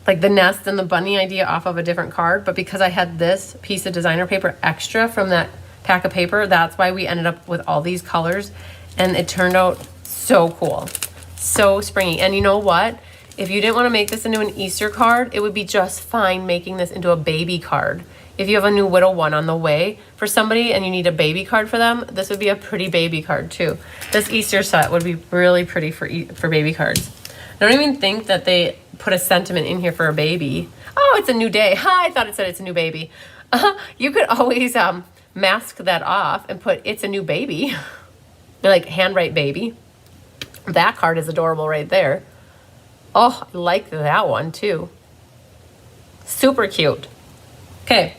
like the nest and the bunny idea off of a different card, but because I had this piece of designer paper extra from that pack of paper, that's why we ended up with all these colors. And it turned out so cool. So springy. And you know what? If you didn't want to make this into an Easter card, it would be just fine making this into a baby card. If you have a new little one on the way for somebody and you need a baby card for them, this would be a pretty baby card too. This Easter set would be really pretty for baby cards. I don't even think that they put a sentiment in here for a baby. Oh, it's a new day. Ha, I thought it said it's a new baby. You could always mask that off and put it's a new baby. Like handwrite baby. That card is adorable right there. Oh, I like that one too. Super cute. Okay.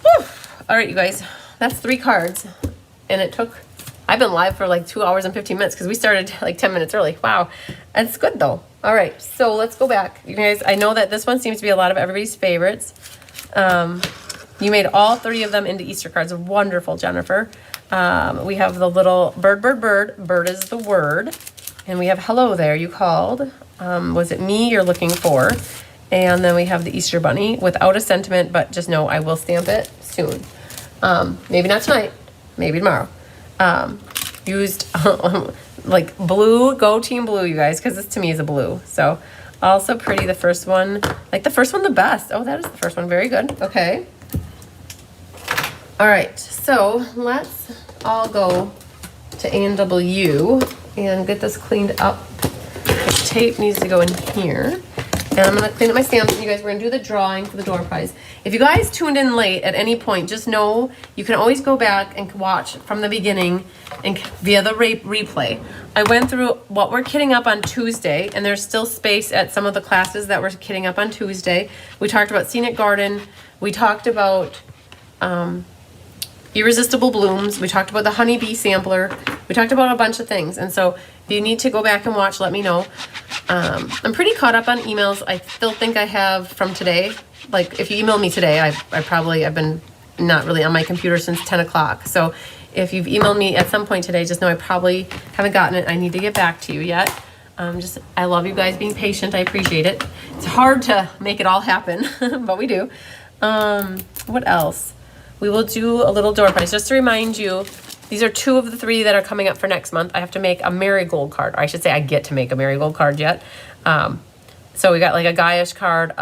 Whew. All right, you guys. That's 3 cards. And I've been live for like 2 hours and 15 minutes because we started like 10 minutes early. Wow. That's good though. All right. So let's go back. You guys, I know that this one seems to be a lot of everybody's favorites. You made all 3 of them into Easter cards. Wonderful, Jennifer. We have the little bird, bird, bird. Bird is the word. And we have hello there, you called. Was it me you're looking for? And then we have the Easter bunny without a sentiment, but just know I will stamp it soon. Maybe not tonight, maybe tomorrow. Used like blue, go team blue, you guys, because this to me is a blue. So also pretty, the first one, like the first one the best. Oh, that is the first one, very good, okay. All right, so let's all go to A&W and get this cleaned up. This tape needs to go in here. And I'm gonna clean up my stamps, and you guys, we're gonna do the drawing for the door prize. If you guys tuned in late at any point, just know you can always go back and watch from the beginning and via the replay. I went through what we're kitting up on Tuesday, and there's still space at some of the classes that we're kitting up on Tuesday. We talked about Scenic Garden. We talked about Irresistible Blooms. We talked about the honeybee sampler. We talked about a bunch of things. And so if you need to go back and watch, let me know. I'm pretty caught up on emails. I still think I have from today. Like if you email me today, I've been not really on my computer since 10 o'clock. So if you've emailed me at some point today, just know I probably haven't gotten it. I need to get back to you yet. I love you guys being patient. I appreciate it. It's hard to make it all happen, but we do. What else? We will do a little door prize. Just to remind you, these are 2 of the 3 that are coming up for next month. I have to make a marigold card. Or I should say I get to make a marigold card yet. So we got like a guyish card,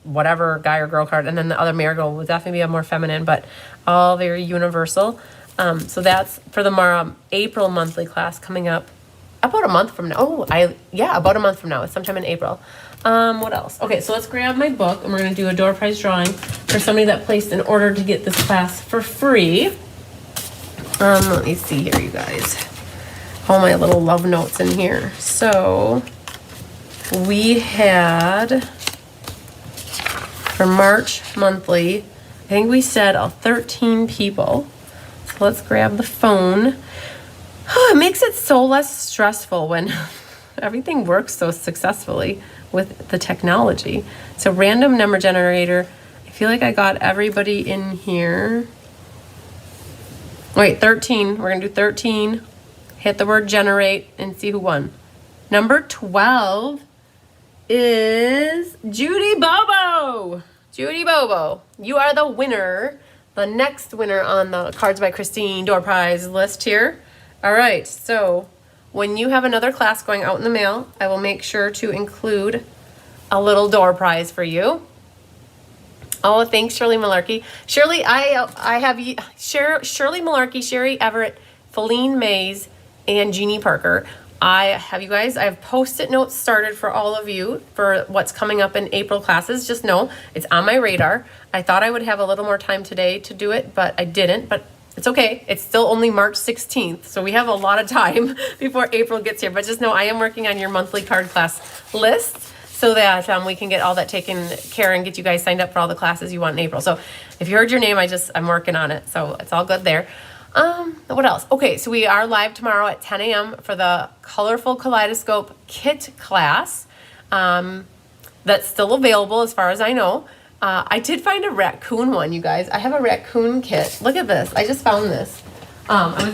whatever guy or girl card, and then the other marigold will definitely be a more feminine, but all very universal. So that's for the April monthly class coming up about a month from now. About a month from now. It's sometime in April. What else? Okay, so let's grab my book, and we're going to do a door prize drawing for somebody that placed an order to get this class for free. Let me see here, you guys. All my little love notes in here. So we had for March monthly, I think we said 13 people. So let's grab the phone. Oh, it makes it so less stressful when everything works so successfully with the technology. So random number generator. I feel like I got everybody in here. Wait, 13. We're gonna do 13. Hit the word generate and see who won. Number 12 is Judy Bobo. Judy Bobo, you are the winner. The next winner on the Cards by Christine door prize list here. All right, so when you have another class going out in the mail, I will make sure to include a little door prize for you. Oh, thanks, Shirley Malarkey. Shirley, I have Shirley Malarkey, Sherry Everett, Feline Mays, and Jeannie Parker. I have Post-it notes started for all of you for what's coming up in April classes. Just know it's on my radar. I thought I would have a little more time today to do it, but I didn't. But it's okay. It's still only March 16th, so we have a lot of time before April gets here. But just know I am working on your monthly card class list, so that we can get all that taken care and get you guys signed up for all the classes you want in April. So if you heard your name, I'm working on it. So it's all good there. What else? Okay, so we are live tomorrow at 10 a.m. for the Colorful Kaleidoscope Kit class. That's still available as far as I know. I did find a raccoon one, you guys. I have a raccoon kit. Look at this. I just found this. I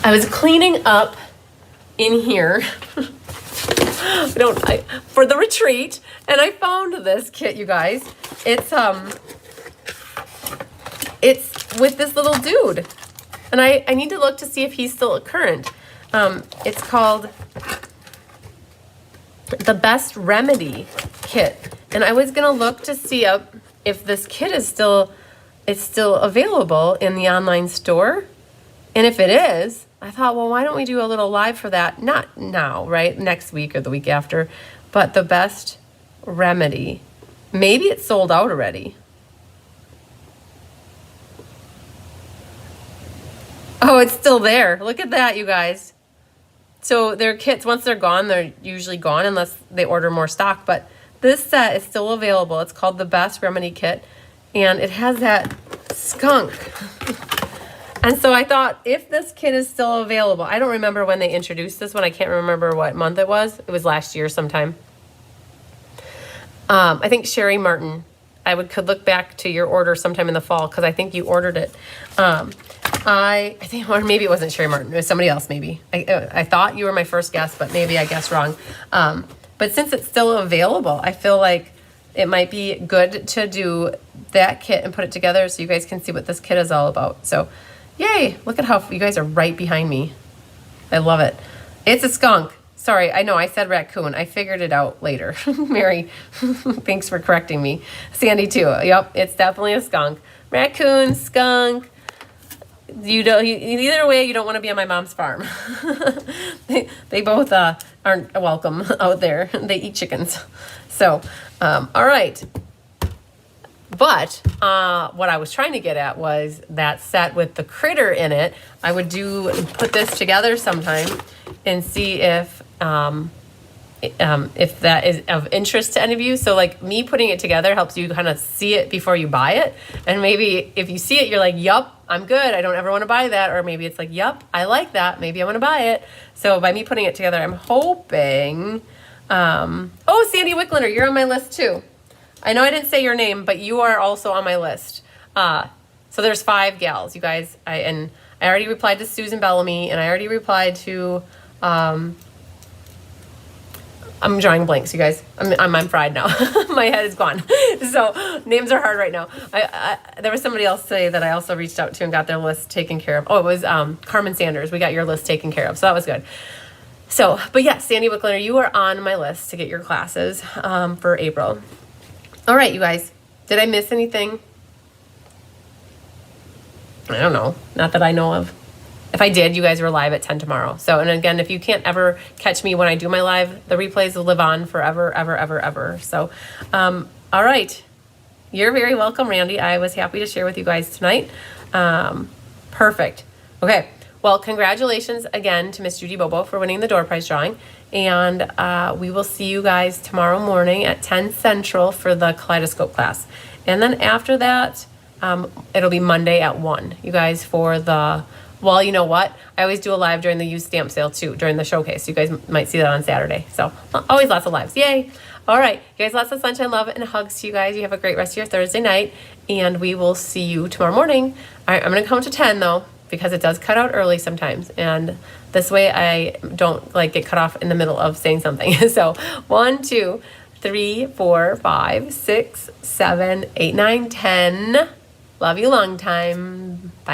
was cleaning up in here for the retreat, and I found this kit, you guys. It's with this little dude, and I need to look to see if he's still current. It's called the Best Remedy kit, and I was gonna look to see if this kit is still available in the online store, and if it is, I thought, well, why don't we do a little live for that? Not now, right? Next week or the week after. But the Best Remedy. Maybe it's sold out already. Oh, it's still there. Look at that, you guys. So their kits, once they're gone, they're usually gone unless they order more stock. But this set is still available. It's called the Best Remedy Kit. And it has that skunk. And so I thought, if this kit is still available, I don't remember when they introduced this one. I can't remember what month it was. It was last year sometime. I think Sherry Martin, could look back to your order sometime in the fall, because I think you ordered it. I think, or maybe it wasn't Sherry Martin. It was somebody else, maybe. I thought you were my first guess, but maybe I guessed wrong. But since it's still available, I feel like it might be good to do that kit and put it together so you guys can see what this kit is all about. So, yay! Look at how you guys are right behind me. I love it. It's a skunk. Sorry, I know I said raccoon. I figured it out later. Mary, thanks for correcting me. Sandy too. Yep, it's definitely a skunk. Raccoon, skunk. Either way, you don't want to be on my mom's farm. They both aren't welcome out there. They eat chickens. So, all right. But what I was trying to get at was that set with the critter in it. I would put this together sometime and see if that is of interest to any of you. So like me putting it together helps you kind of see it before you buy it. And maybe if you see it, you're like, yup, I'm good. I don't ever want to buy that. Or maybe it's like, yup, I like that. Maybe I want to buy it. So by me putting it together, I'm hoping, oh, Sandy Wicklander, you're on my list too. I know I didn't say your name, but you are also on my list. So there's 5 gals, you guys. I already replied to Susan Bellamy, and I already replied to, I'm drawing blanks, you guys. I'm fried now. My head is gone. So names are hard right now. There was somebody else today that I also reached out to and got their list taken care of. Oh, it was Carmen Sanders. We got your list taken care of, so that was good. So, but yes, Sandy Wicklander, you are on my list to get your classes for April. All right, you guys. Did I miss anything? I don't know. Not that I know of. If I did, you guys were live at 10 tomorrow. So, and again, if you can't ever catch me when I do my live, the replays will live on forever, ever, ever, ever. So, all right. You're very welcome, Randy. I was happy to share with you guys tonight. Perfect. Okay. Well, congratulations again to Miss Judy Bobo for winning the door prize drawing. And we will see you guys tomorrow morning at 10 Central for the Kaleidoscope class. And then after that, it'll be Monday at 1, you guys, for the... Well, you know what? I always do a live during the used stamp sale too, during the showcase. You guys might see that on Saturday. So always lots of lives. Yay. All right. You guys, lots of sunshine, love, and hugs to you guys. You have a great rest of your Thursday night, and we will see you tomorrow morning. All right. I'm going to count to 10 though. because it does cut out early sometimes. And this way I don't like get cut off in the middle of saying something. So 1, 2, 3, 4, 5, 6, 7, 8, 9, 10. Love you long time. Bye.